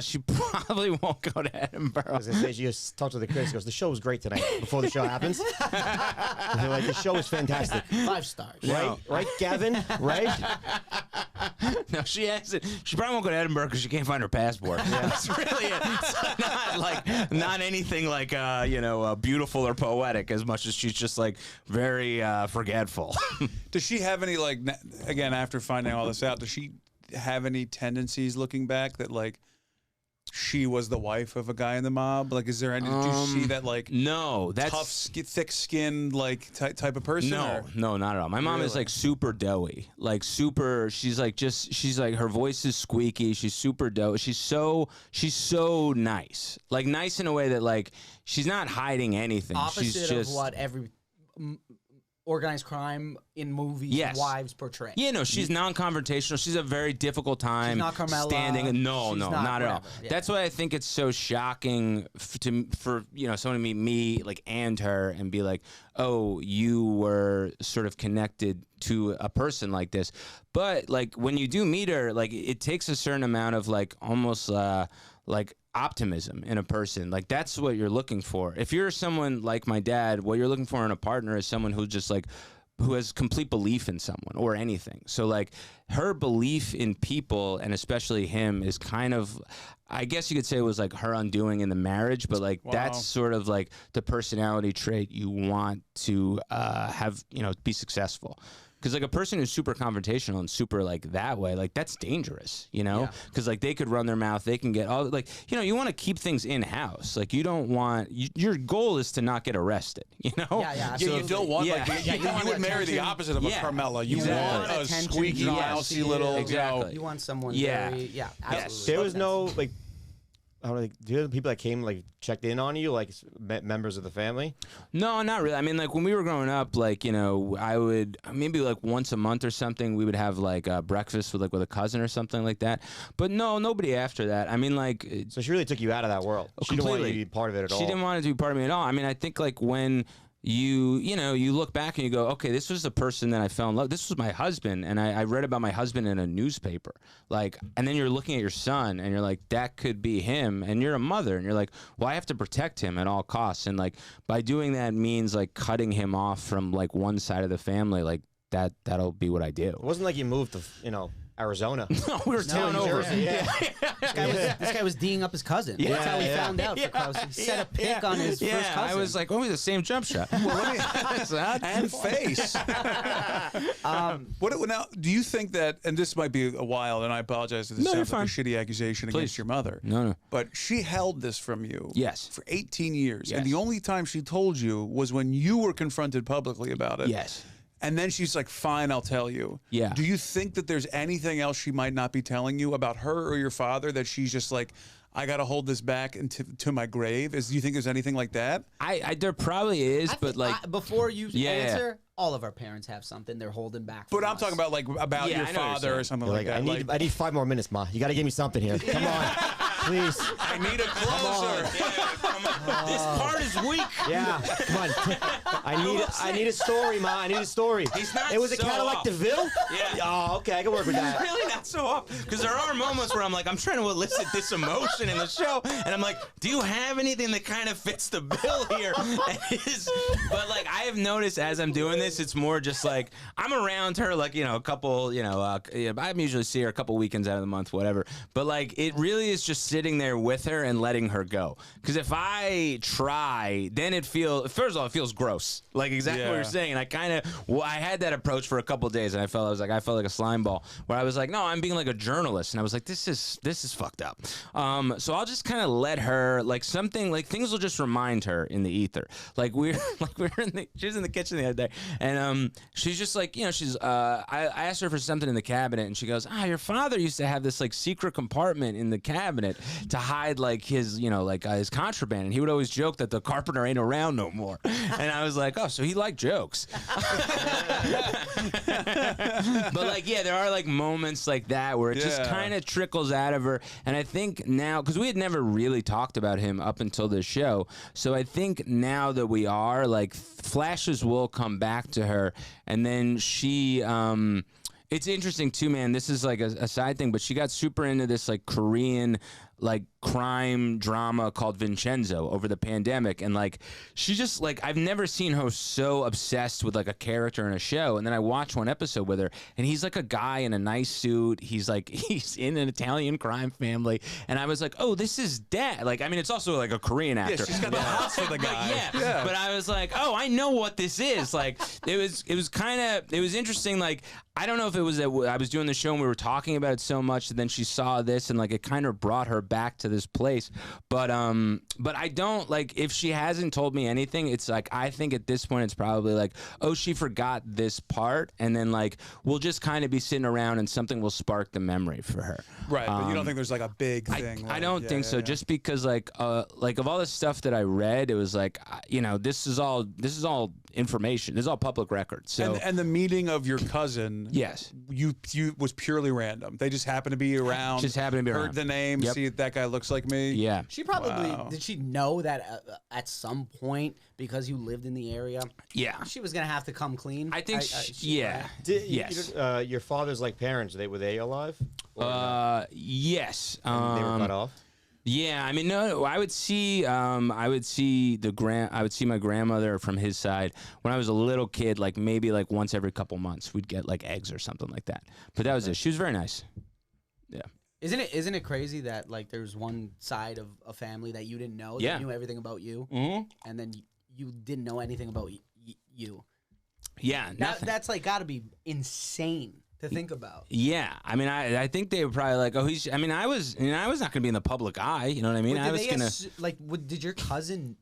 She probably won't go to Edinburgh. I was going to say, she just talked to the critics. She goes, the show was great tonight before the show happens. They're like, the show was fantastic. 5 stars. Right? Right, Gavin? Right? No, she hasn't. She probably won't go to Edinburgh because she can't find her passport. Yeah. That's really it. It's not anything like beautiful or poetic as much as she's just like very forgetful. Does she have any again after finding all this out? Does she have any tendencies looking back that like she was the wife of a guy in the mob? Like, is there any? Do you see that like no, that's tough, thick-skinned like type of person? No, not at all. My mom is like super doughy, like super. She's like her voice is squeaky. She's super doughy. She's so nice, like nice in a way that like she's not hiding anything. Opposite she's just of what every organized crime in movies wives portray. Yeah, no, she's non-confrontational. She's a very difficult time she's not Carmella. standing. No, She's not at all. Yeah. That's why I think it's so shocking for someone to meet me like and her and be like, oh, you were sort of connected to a person like this. But like when you do meet her, like it takes a certain amount of like almost like optimism in a person. Like that's what you're looking for. If you're someone like my dad, what you're looking for in a partner is someone who just like who has complete belief in someone or anything. So like her belief in people and especially him is kind of, I guess you could say it was like her undoing in the marriage, but like that's sort of like the personality trait you want to have, be successful. Because like a person who's super confrontational and super like that way, like that's dangerous, Because like they could run their mouth, they can get all like, you want to keep things in house. Like you don't want your goal is to not get arrested, Yeah, you don't want you would marry the opposite of a Carmella. You want a squeaky, mousy little. Exactly. You want someone very absolutely. There was no like. I don't know, do you have people that came like checked in on you, like members of the family? No, not really. I mean, like when we were growing up, like I would maybe like once a month or something, we would have like breakfast with a cousin or something like that. But no, nobody after that. I mean, like so she really took you out of that world. She didn't want you to be part of it at all. She didn't want it to be part of me at all. I mean, I think like when you look back and you go, okay, this was the person that I fell in love. This was my husband, and I read about my husband in a newspaper. Like, and then you're looking at your son, and you're like, that could be him. And you're a mother, and you're like, well, I have to protect him at all costs. And like by doing that means like cutting him off from like one side of the family. Like that'll be what I do. It wasn't like you moved to Arizona. No, we were town New over. Jersey, yeah. This guy was D'ing up his cousin. That's how we found out. For Kraus. He set a pick on his first cousin. I was like, oh, the same jump shot. And face. Now, do you think that, and this might be a while, and I apologize if this sounds like a shitty accusation against your mother. No. But she held this from you for 18 years. Yes. And the only time she told you was when you were confronted publicly about it. Yes. And then she's like, fine, I'll tell you. Yeah. Do you think that there's anything else she might not be telling you about her or your father that she's just like, I got to hold this back to my grave? Do you think there's anything like that? There probably is, but like before you answer, all of our parents have something they're holding back from But I'm us. talking about like your father or something like that. I need 5 more minutes, Ma. You got to give me something here. Come on, please. I need a closer. this part is weak. Yeah, come on. I need a story, Ma. I need a story. He's not It was a so Cadillac off. DeVille? Yeah. Oh, okay. I can work with that. Really not so off, because there are moments where I'm like, I'm trying to elicit this emotion in the show, and I'm like, do you have anything that kind of fits the bill here? But like, I have noticed as I'm doing this, it's more just like I'm around her, like, you know, a couple, you know, I usually see her a couple weekends out of the month, whatever. But like, it really is just sitting there with her and letting her go. Because if I try, then first of all, it feels gross, like exactly what you're saying. And I had that approach for a couple days, and I felt like a slime ball, where I was like, no, I'm being like a journalist, and I was like, this is fucked up. So I'll just kind of let her, like, something, like, things will just remind her in the ether. Like she was in the kitchen the other day, and she's just like, you know, I asked her for something in the cabinet, and she goes, your father used to have this like secret compartment in the cabinet to hide like his, you know, like his contraband, and he would always joke that the carpenter ain't around no more. And I was like, oh, so he liked jokes. But like, yeah, there are like moments like that where it just kind of trickles out of her. And I think now, because we had never really talked about him up until this show, so I think now that we are, like, flashes will come back to her, and then she it's interesting too, man. This is like a side thing, but she got super into this like Korean like crime drama called Vincenzo over the pandemic, and like she just, like, I've never seen her so obsessed with like a character in a show. And then I watched one episode with her, and he's like a guy in a nice suit, he's in an Italian crime family, and I was like, oh, this is Dad. Like, I mean, it's also like a Korean actor. Yeah, she's got the hots for the guy. Yeah, but I was like, oh, I know what this is. Like, it was interesting. Like, I don't know if it was that I was doing the show and we were talking about it so much, and then she saw this and like it kind of brought her back to this place. But I don't, like, if she hasn't told me anything, it's like, I think at this point it's probably like, oh, she forgot this part, and then like we'll just kind of be sitting around and something will spark the memery for her. Right, but you don't think there's like a big thing? I don't think so. Just because like of all the stuff that I read, it was like, you know, this is all information. This is all public record. So and the meeting of your cousin, yes, you was purely random. They just happened to be around. Heard the name. Yep. See, that guy looks like me. Yeah. She probably did. She know that at some point, because you lived in the area, yeah, she was gonna have to come clean. I think. Yeah. Yes. Your father's like parents. Were they alive? Yes. They were cut off. Yeah, I mean, no, I would see my grandmother from his side when I was a little kid, like maybe like once every couple months, we'd get like eggs or something like that. But that was it. She was very nice. Yeah. Isn't it crazy that like there's one side of a family that you didn't know that knew everything about you, and then you didn't know anything about you? Yeah, that's like got to be insane to think about. Yeah, I mean, I think they were probably like, oh, I was not going to be in the public eye. You know what I mean? I was going to did your cousin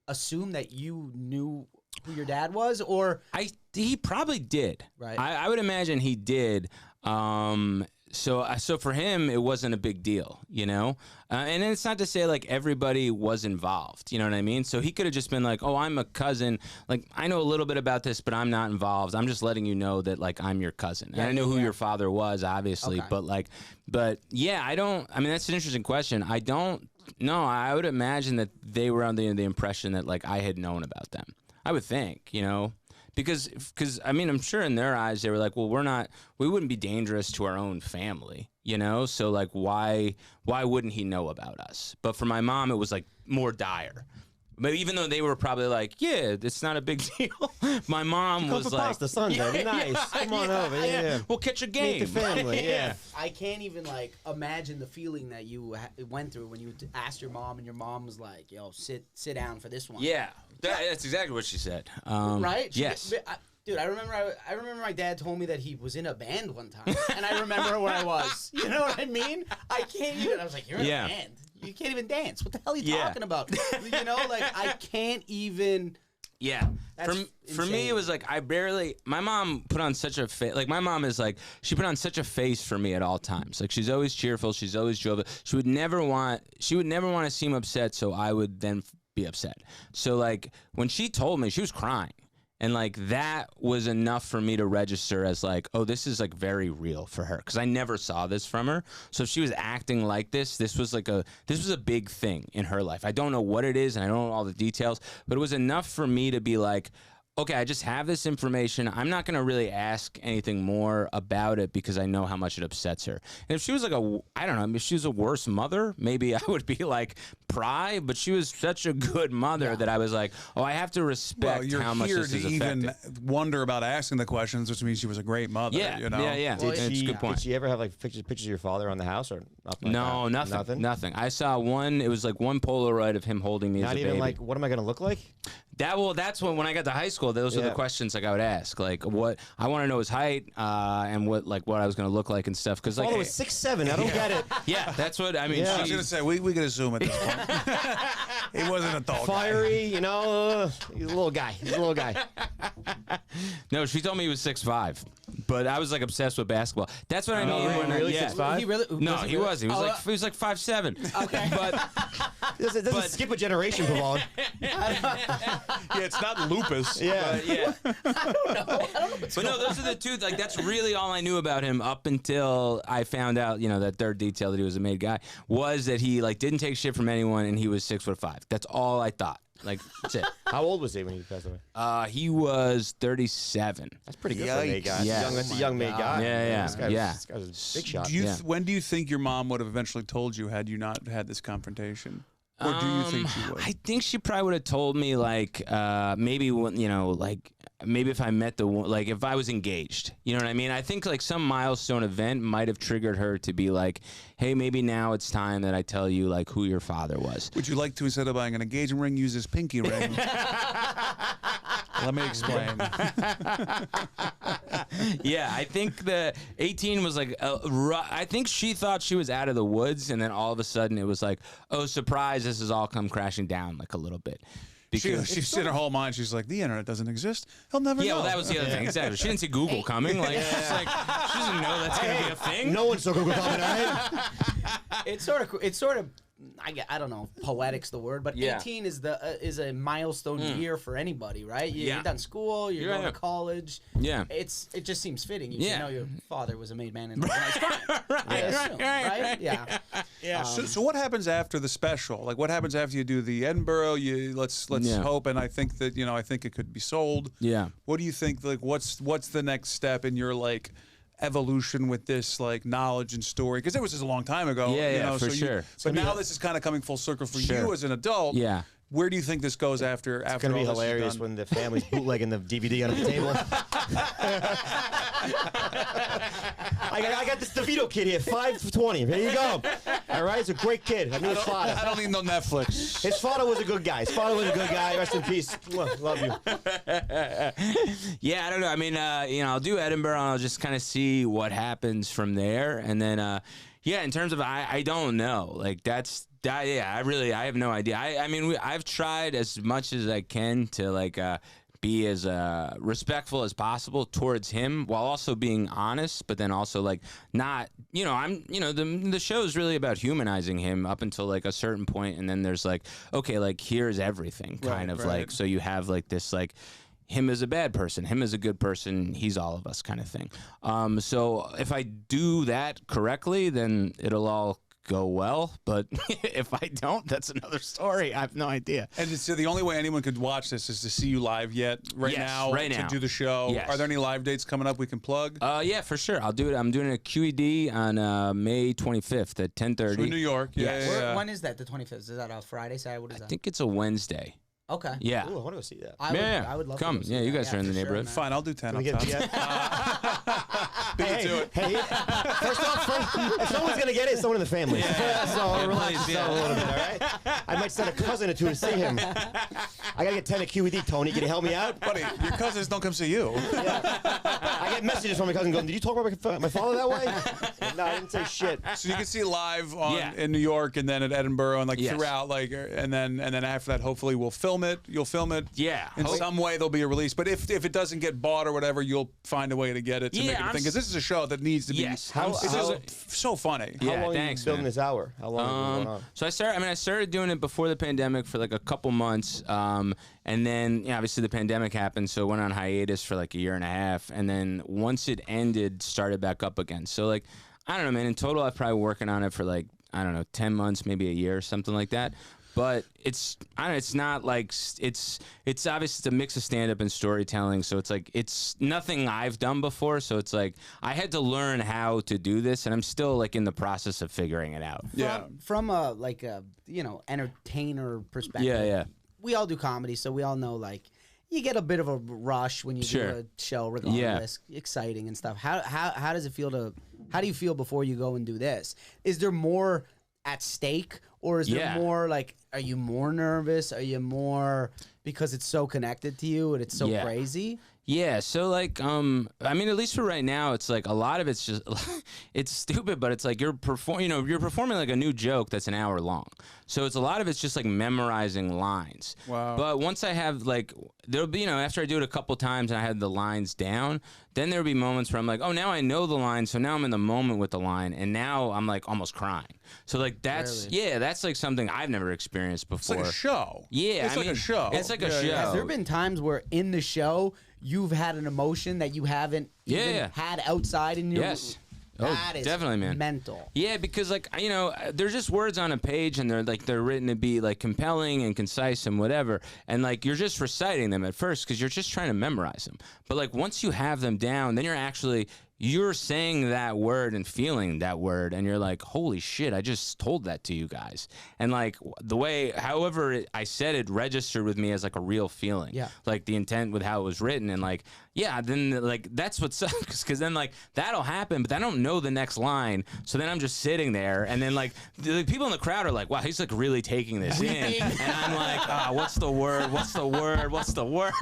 assume that you knew who your dad was, or he probably did. Right. I would imagine he did. So for him, it wasn't a big deal, you know? And it's not to say, like, everybody was involved, you know what I mean? So he could have just been like, oh, I'm a cousin. Like, I know a little bit about this, but I'm not involved. I'm just letting you know that, like, I'm your cousin. And I know who your father was, obviously. Okay. But yeah, I mean, that's an interesting question. I don't know. I would imagine that they were under the impression that, like, I had known about them. I would think, you know? Because I mean, I'm sure in their eyes they were like, well, we wouldn't be dangerous to our own family, you know? So like, why wouldn't he know about us? But for my mom, it was like more dire. But even though they were probably like, yeah, it's not a big deal. My mom was like, pasta Sunday. Nice. Come on over. Yeah. We'll catch a game. Meet the family. Yeah. I can't even like imagine the feeling that you went through when you asked your mom, and your mom was like, "Yo, sit down for this one." Yeah, that's exactly what she said. Right? Yes. Dude, I remember my dad told me that he was in a band one time, and I remember where I was. You know what I mean? I can't even. I was like, "You're in a band. You can't even dance. What the hell are you talking about?" You know, like I can't even. Yeah. That's For me, it was like my mom put on such a face. Like, my mom is like, she put on such a face for me at all times. Like, she's always cheerful. She's always jovial. She would never want to seem upset, so I would then be upset. So, like, when she told me, she was crying. And, like, that was enough for me to register as, like, oh, this is, like, very real for her. Because I never saw this from her. So if she was acting like this was a big thing in her life. I don't know what it is, and I don't know all the details. But it was enough for me to be like, okay, I just have this information. I'm not going to really ask anything more about it because I know how much it upsets her. And if she was like I don't know, if she was a worse mother, maybe I would be like, pry. But she was such a good mother that I was like, oh, I have to respect how much this is affecting. Even wonder about asking the questions, which means she was a great mother. Yeah, you know? yeah. Well, It's a good point. Did she ever have like pictures of your father on the house or nothing? No, like nothing. Nothing. I saw one. It was like one Polaroid of him holding me as a baby. Not even like, what am I going to look like? That's when I got to high school. Those were the questions like I would ask. Like, what I want to know his height and what I was going to look like and stuff. Because like, it was 6'7". I don't get it. Yeah, that's what I mean. I was going to say we could assume at this point he wasn't a tall fiery, you know. He's a little guy. No, she told me he was 6'5", but I was like obsessed with basketball. That's what I mean. Really? Yeah. 6'5"? He really? No, he was. He was like 5'7". Okay. But It doesn't skip a generation, Pavone. Yeah, it's not lupus. Yeah. yeah. I don't know. But no, those are the two. Like, that's really all I knew about him up until I found out, you know, that third detail that he was a made guy was that he like didn't take shit from anyone and he was 6'5". That's all I thought. Like, that's it. How old was he when he passed away? He was 37. That's pretty good for a made guy. Yeah. That's a young made guy. Yeah. This guy was a big shot. When do you think your mom would have eventually told you had you not had this confrontation? Or do you think she would? I think she probably would have told me, like, maybe if I met like, if I was engaged. You know what I mean? I think, like, some milestone event might have triggered her to be like, hey, maybe now it's time that I tell you, like, who your father was. Would you like to, instead of buying an engagement ring, use this pinky ring? Let me explain. Yeah, I think the 18 was like, I think she thought she was out of the woods, and then all of a sudden it was like, oh, surprise, this has all come crashing down like a a little bit. She's in her whole mind. She's like, the internet doesn't exist. He'll never know. Yeah, well, that was the other thing. Exactly. She didn't see Google coming. Like, she's like, she doesn't know that's going to be a thing. No one saw Google coming, right? It's sort of. I don't know if poetic's the word, but 18 is a milestone year for anybody, right? You're done school, you're going to college. Yeah. It just seems fitting. You should know your father was a made man in the crime. I assume, right? Yeah. Yeah. So what happens after the special? Like, what happens after you do the Edinburgh? Let's hope, and I think that I think it could be sold. Yeah. What do you think? Like, what's the next step in your evolution with this knowledge and story? Because it was just a long time ago. For sure. But now this is kind of coming full circle for you as an adult. Yeah. Where do you think this goes after? It's going to be hilarious when the family's bootlegging the DVD under the table. I got this DeVito kid here, 5'20". There you go. All right, he's a great kid. I knew his father. I don't need no Netflix. His father was a good guy. Rest in peace. Love you. Yeah, I don't know. I mean, I'll do Edinburgh and I'll just kind of see what happens from there. And then, in terms of, I don't know. Like, I have no idea. I've tried as much as I can to be as respectful as possible towards him while also being honest, but then also not, the show is really about humanizing him up until a certain point, and then there's okay, here's everything kind of right. so you have this him as a bad person, him as a good person, he's all of us kind of thing. So if I do that correctly, then it'll all go well, but if I don't, that's another story. I have no idea. And so the only way anyone could watch this is to see you live right now to do the show. Yes. Are there any live dates coming up we can plug? Yeah, for sure. I'll do it. I'm doing a QED on May 25th at 10:30. So in New York. Yeah. When is that? The 25th? Is that a Friday, Saturday? What is that? I think it's a Wednesday. Okay. Yeah. Ooh, I want to go see that. I would love Come. to go see Yeah, you that. guys are in for the sure, neighborhood. man. Fine, I'll do 10 Can we up get top. Beat it to it. Hey, first off, if someone's gonna get it, it's someone in the family. So relax please, yourself a little bit, all right? I might send a cousin or two to see him. I gotta get 10 at QED, Tony. Can you help me out? Buddy, your cousins don't come see you. I get messages from my cousin going, "Did you talk about my father that way?" No, I didn't say shit. So you can see live on Yeah. in New York and then at Edinburgh and like Yes. throughout, like, and then after that, hopefully we'll film it. You'll film it. Yeah. In some way, there'll be a release. But if it doesn't get bought or whatever, you'll find a way to get it to Yeah, make it a I'm thing. Because this is a show that needs to be. Yes. This is so funny. How Yeah, long thanks, you building man. this hour? How long have you been on? So I started doing it before the pandemic for like a couple months, and then obviously the pandemic happened, so it went on hiatus for like a year and a half, and then once it ended, started back up again. So like I don't know, man. In total, I've probably working on it for like 10 months, maybe a year, something like that. But it's not like it's obviously it's a mix of stand up and storytelling, so it's like it's nothing I've done before, so it's like I had to learn how to do this, and I'm still like in the process of figuring it out. From a entertainer perspective. Yeah. We all do comedy, so we all know like you get a bit of a rush when you do a show, regardless, exciting and stuff. How does it feel to? How do you feel before you go and do this? Is there more at stake, or is there more like? Are you more nervous? Are you more because it's so connected to you and it's so crazy? Yeah, so like, I mean, at least for right now, it's like a lot of it's just, it's stupid, but it's like you're performing like a new joke that's an hour long. So it's a lot of it's just like memorizing lines. Wow. But once I have like, there'll be, after I do it a couple times and I had the lines down, then there'll be moments where I'm like, oh, now I know the line, so now I'm in the moment with the line, and now I'm like almost crying. So like that's that's like something I've never experienced before. It's like a show. Yeah, it's like a show. It's like a show. Has there been times where in the show you've had an emotion that you haven't even had outside in your That is definitely, man. mental. Yeah, because like they're just words on a page, and they're written to be like compelling and concise and whatever, and like you're just reciting them at first because you're just trying to memorize them. But like once you have them down, then you're saying that word and feeling that word, and you're like, holy shit, I just told that to you guys. And like the way, however I said it registered with me as like a real feeling. Yeah. Like the intent with how it was written, and like, then like that's what sucks, because then like that'll happen, but I don't know the next line. So then I'm just sitting there, and then like the people in the crowd are like, wow, he's like really taking this in. And I'm like, oh, what's the word? What's the word? What's the word?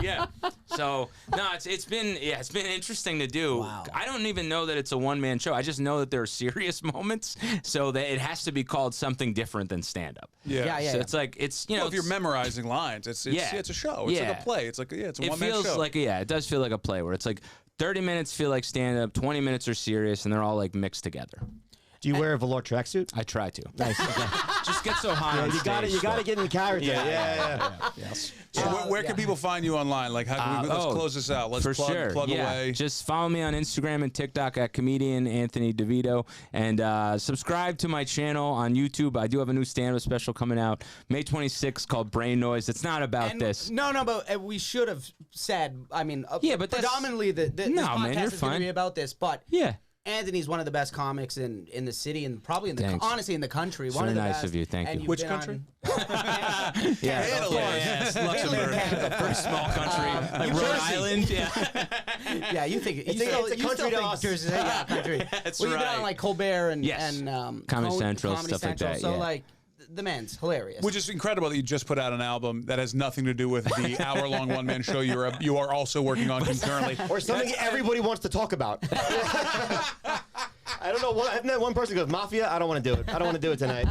Yeah. So no, it's been interesting to do. Wow. I don't even know that it's a one-man show. I just know that there are serious moments, so that it has to be called something different than stand-up. Yeah. So it's like it's Well, if you're memorizing lines, it's a show. It's like a play. It's like it's a one-man show. It feels like it does feel like a play where it's like 30 minutes feel like stand-up, 20 minutes are serious, and they're all like mixed together. Do you wear a velour tracksuit? I try to. Nice. Okay. Just get so high. on You got to stage, You got to get in the character. Yes. So where can people find you online? Like, how can we, let's close this out. Let's for plug sure. away. Just follow me on Instagram and TikTok at comedian Anthony DeVito, and subscribe to my channel on YouTube. I do have a new stand-up special coming out May 26th called Brain Noise. It's not about this. No, but we should have said. I mean, but that's- predominantly this No, podcast man, you're is going to fine. be about this, but Yeah. Anthony's one of the best comics in the city and probably in the Thanks. honestly in the country. It's One very of the nice best. of you. Thank And you. you've Which been country? Yeah, Italy. Yes, Luxembourg. Very small country. Like Rhode Jersey. Island. Yeah. Yeah, you think It's a country to us. Jersey, yeah, country. That's well, you've been right. on like Colbert and Yes. and Comedy Central, Comedy stuff like Central, that, So yeah. like the man's hilarious. Which is incredible that you just put out an album that has nothing to do with the hour-long one-man show you are also working on concurrently. Or something everybody wants to talk about. I don't know. I've met one person who goes, Mafia, I don't want to do it. I don't want to do it tonight.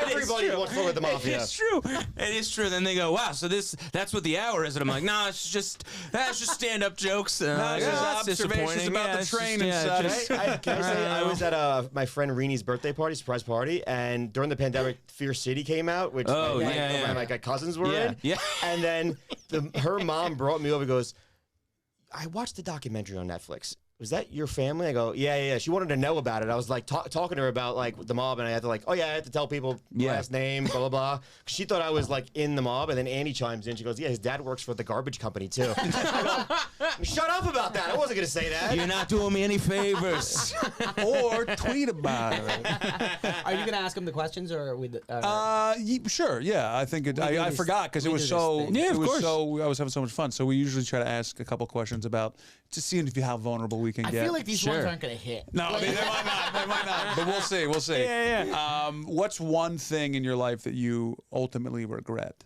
Everybody wants to talk about the Mafia. It's true. It is true. Then they go, wow, so that's what the hour is. And I'm like, nah, that's just stand-up jokes. it's just that's observations disappointing. about the it's train just- and just- such. Can I say I was at my friend Reenie's birthday party, surprise party, and during the pandemic, Fear City came out, which my cousins were in. Yeah. And then her mom brought me over and goes, I watched the documentary on Netflix. was that your family? I go, yeah. She wanted to know about it. I was like talking to her about like the mob, and I had to like, I had to tell people last name, blah, blah, blah. 'Cause she thought I was like in the mob, and then Annie chimes in. She goes, yeah, his dad works for the garbage company too. I go, shut up about that. I wasn't going to say that. You're not doing me any favors. Or tweet about it. Are you going to ask him the questions or with? Sure. Yeah, I think it. I this- forgot because it we was do this so. thing. Yeah, of it was course. so. I was having so much fun. So we usually try to ask a couple questions about to see how vulnerable we can I get. feel like these Sure. ones aren't going to hit. No, I mean, they might not. They might not. But we'll see. We'll see. Yeah. What's one thing in your life that you ultimately regret?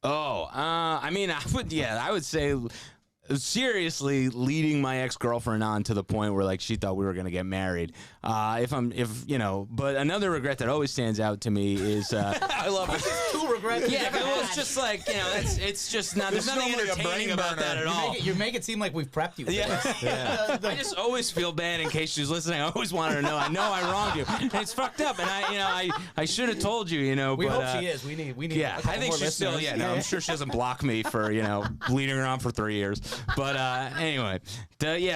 I mean, I would say seriously leading my ex-girlfriend on to the point where like she thought we were going to get married. But another regret that always stands out to me is I love it. Two regrets. yeah, well, it's just like, it's just not, there's This is nothing normally a entertaining brain about that burner. at all. You make it seem like we've prepped you. For this. Yeah. I just always feel bad in case she's listening. I always want her to know. I know I wronged you. And it's fucked up. And I should have told you, We but, hope she is. We need. Yeah, a couple I think more she's still. listeners. Yeah, no, I'm sure she doesn't block me for bleeding her on for 3 years. But anyway,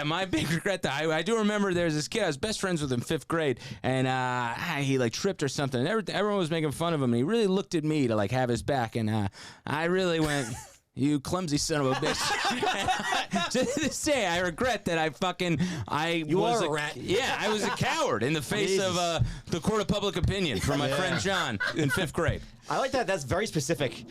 my big regret that I do remember there's this kid. I was best friends with him 5th grade, and he like tripped or something. And everyone was making fun of him, and he really looked at me to like have his back, and I really went. You clumsy son of a bitch. To this day, I regret that You was are a rat. Yeah, I was a coward in the face of the court of public opinion from my friend John in 5th grade. I like that. That's very specific.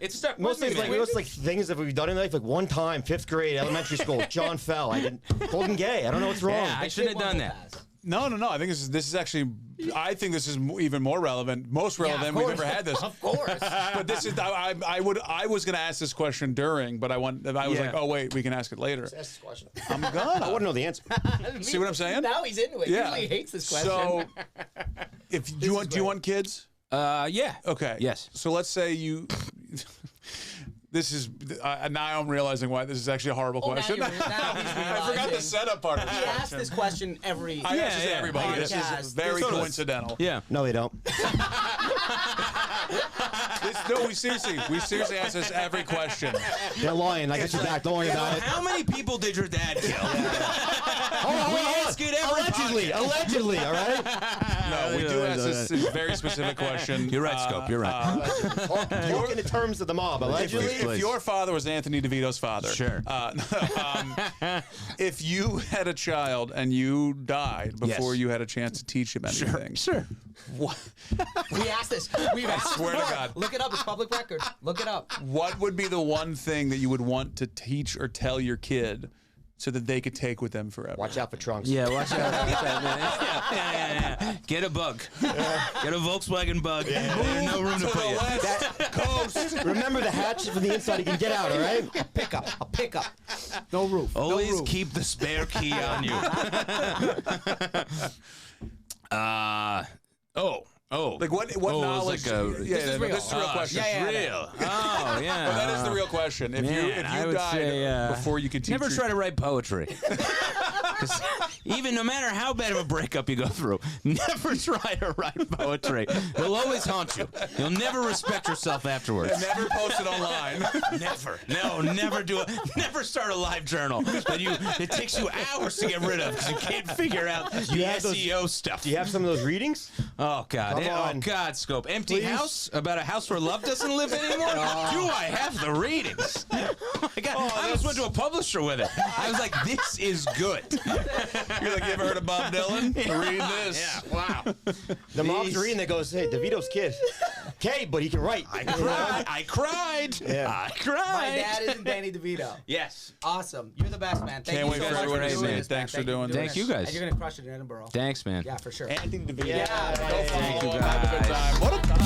It stuck Most with me, things, man. most things that we've done in life, like one time, 5th grade, elementary school, John fell. I didn't. Golden gay. I don't know what's wrong. Yeah, I shouldn't have done that. No. I think this is actually. I think this is even more relevant, most relevant we've ever had this. Of course. But this is. I was going to ask this question during, but I was like, oh wait, we can ask it later. Ask this question. I'm gonna. I want to know the answer. See what I'm saying? Now he's into it. Yeah. Usually he hates this question. So, do you want kids? Yeah. Okay. Yes. So let's say you. This is now I'm realizing why this is actually a horrible question. Now he's I forgot the setup part of He this asks question. this question every. I ask this to everybody. This podcast. is very So does- coincidental. Yeah. No, they don't. We seriously ask this every question. They're lying. I got your back. Don't worry about it. How many people did your dad kill? Hold on, We hold on. ask it every Allegedly, all right? No, we do ask this very specific question. You're right, Scope. You're right. Talking in terms of the mob, allegedly. If your father was Anthony DeVito's father, Sure. If you had a child and you died before Yes. you had a chance to teach him anything, Sure. what We asked this. We've asked swear to before. God. Look it up. It's public record. Look it up. what would be the one thing that you would want to teach or tell your kid so that they could take with them forever? Watch out for trunks. Yeah, watch out. Yeah. Get a bug. Get a Volkswagen bug. There's no room to put you. Coast. Remember the hatch from the inside. You can get out, all right? A pickup. No roof. Always no roof. keep the spare key on you. Like what knowledge? Like this is real. This is a real question. Yeah, yeah. Real. Oh, yeah. Well, that is the real question. If Man, you I would died say, before you could teach Never your- try to write poetry. 'Cause even no matter how bad of a breakup you go through, never try to write poetry. It'll always haunt you. You'll never respect yourself afterwards. Never post it online. Never. No, never do it. Never start a live journal that it takes you hours to get rid of because you can't figure out the have those- SEO stuff. Do you have some of those readings? Oh God! Come on. Oh God! Scope. Empty Please? house about a house where love doesn't live anymore. Do I have the readings? Oh my God! I almost went to a publisher with it. I was like, "This is good." You're like, you ever heard of Bob Dylan? Read this. Yeah. Wow. The mob's reading that goes, hey, DeVito's kid. Okay, but he can write. I cried. Yeah. I cried. My dad isn't Danny DeVito. Yes. Awesome. You're the best, man. Thank Can't you wait so for much everyone to doing see it. this, man. Thanks for doing Thank this. you guys. And you're going to crush it in Edinburgh. Thanks, man. Yeah, for sure. Anthony DeVito. Yeah. Go follow Thank you, him. Have a good guys. time. What a time.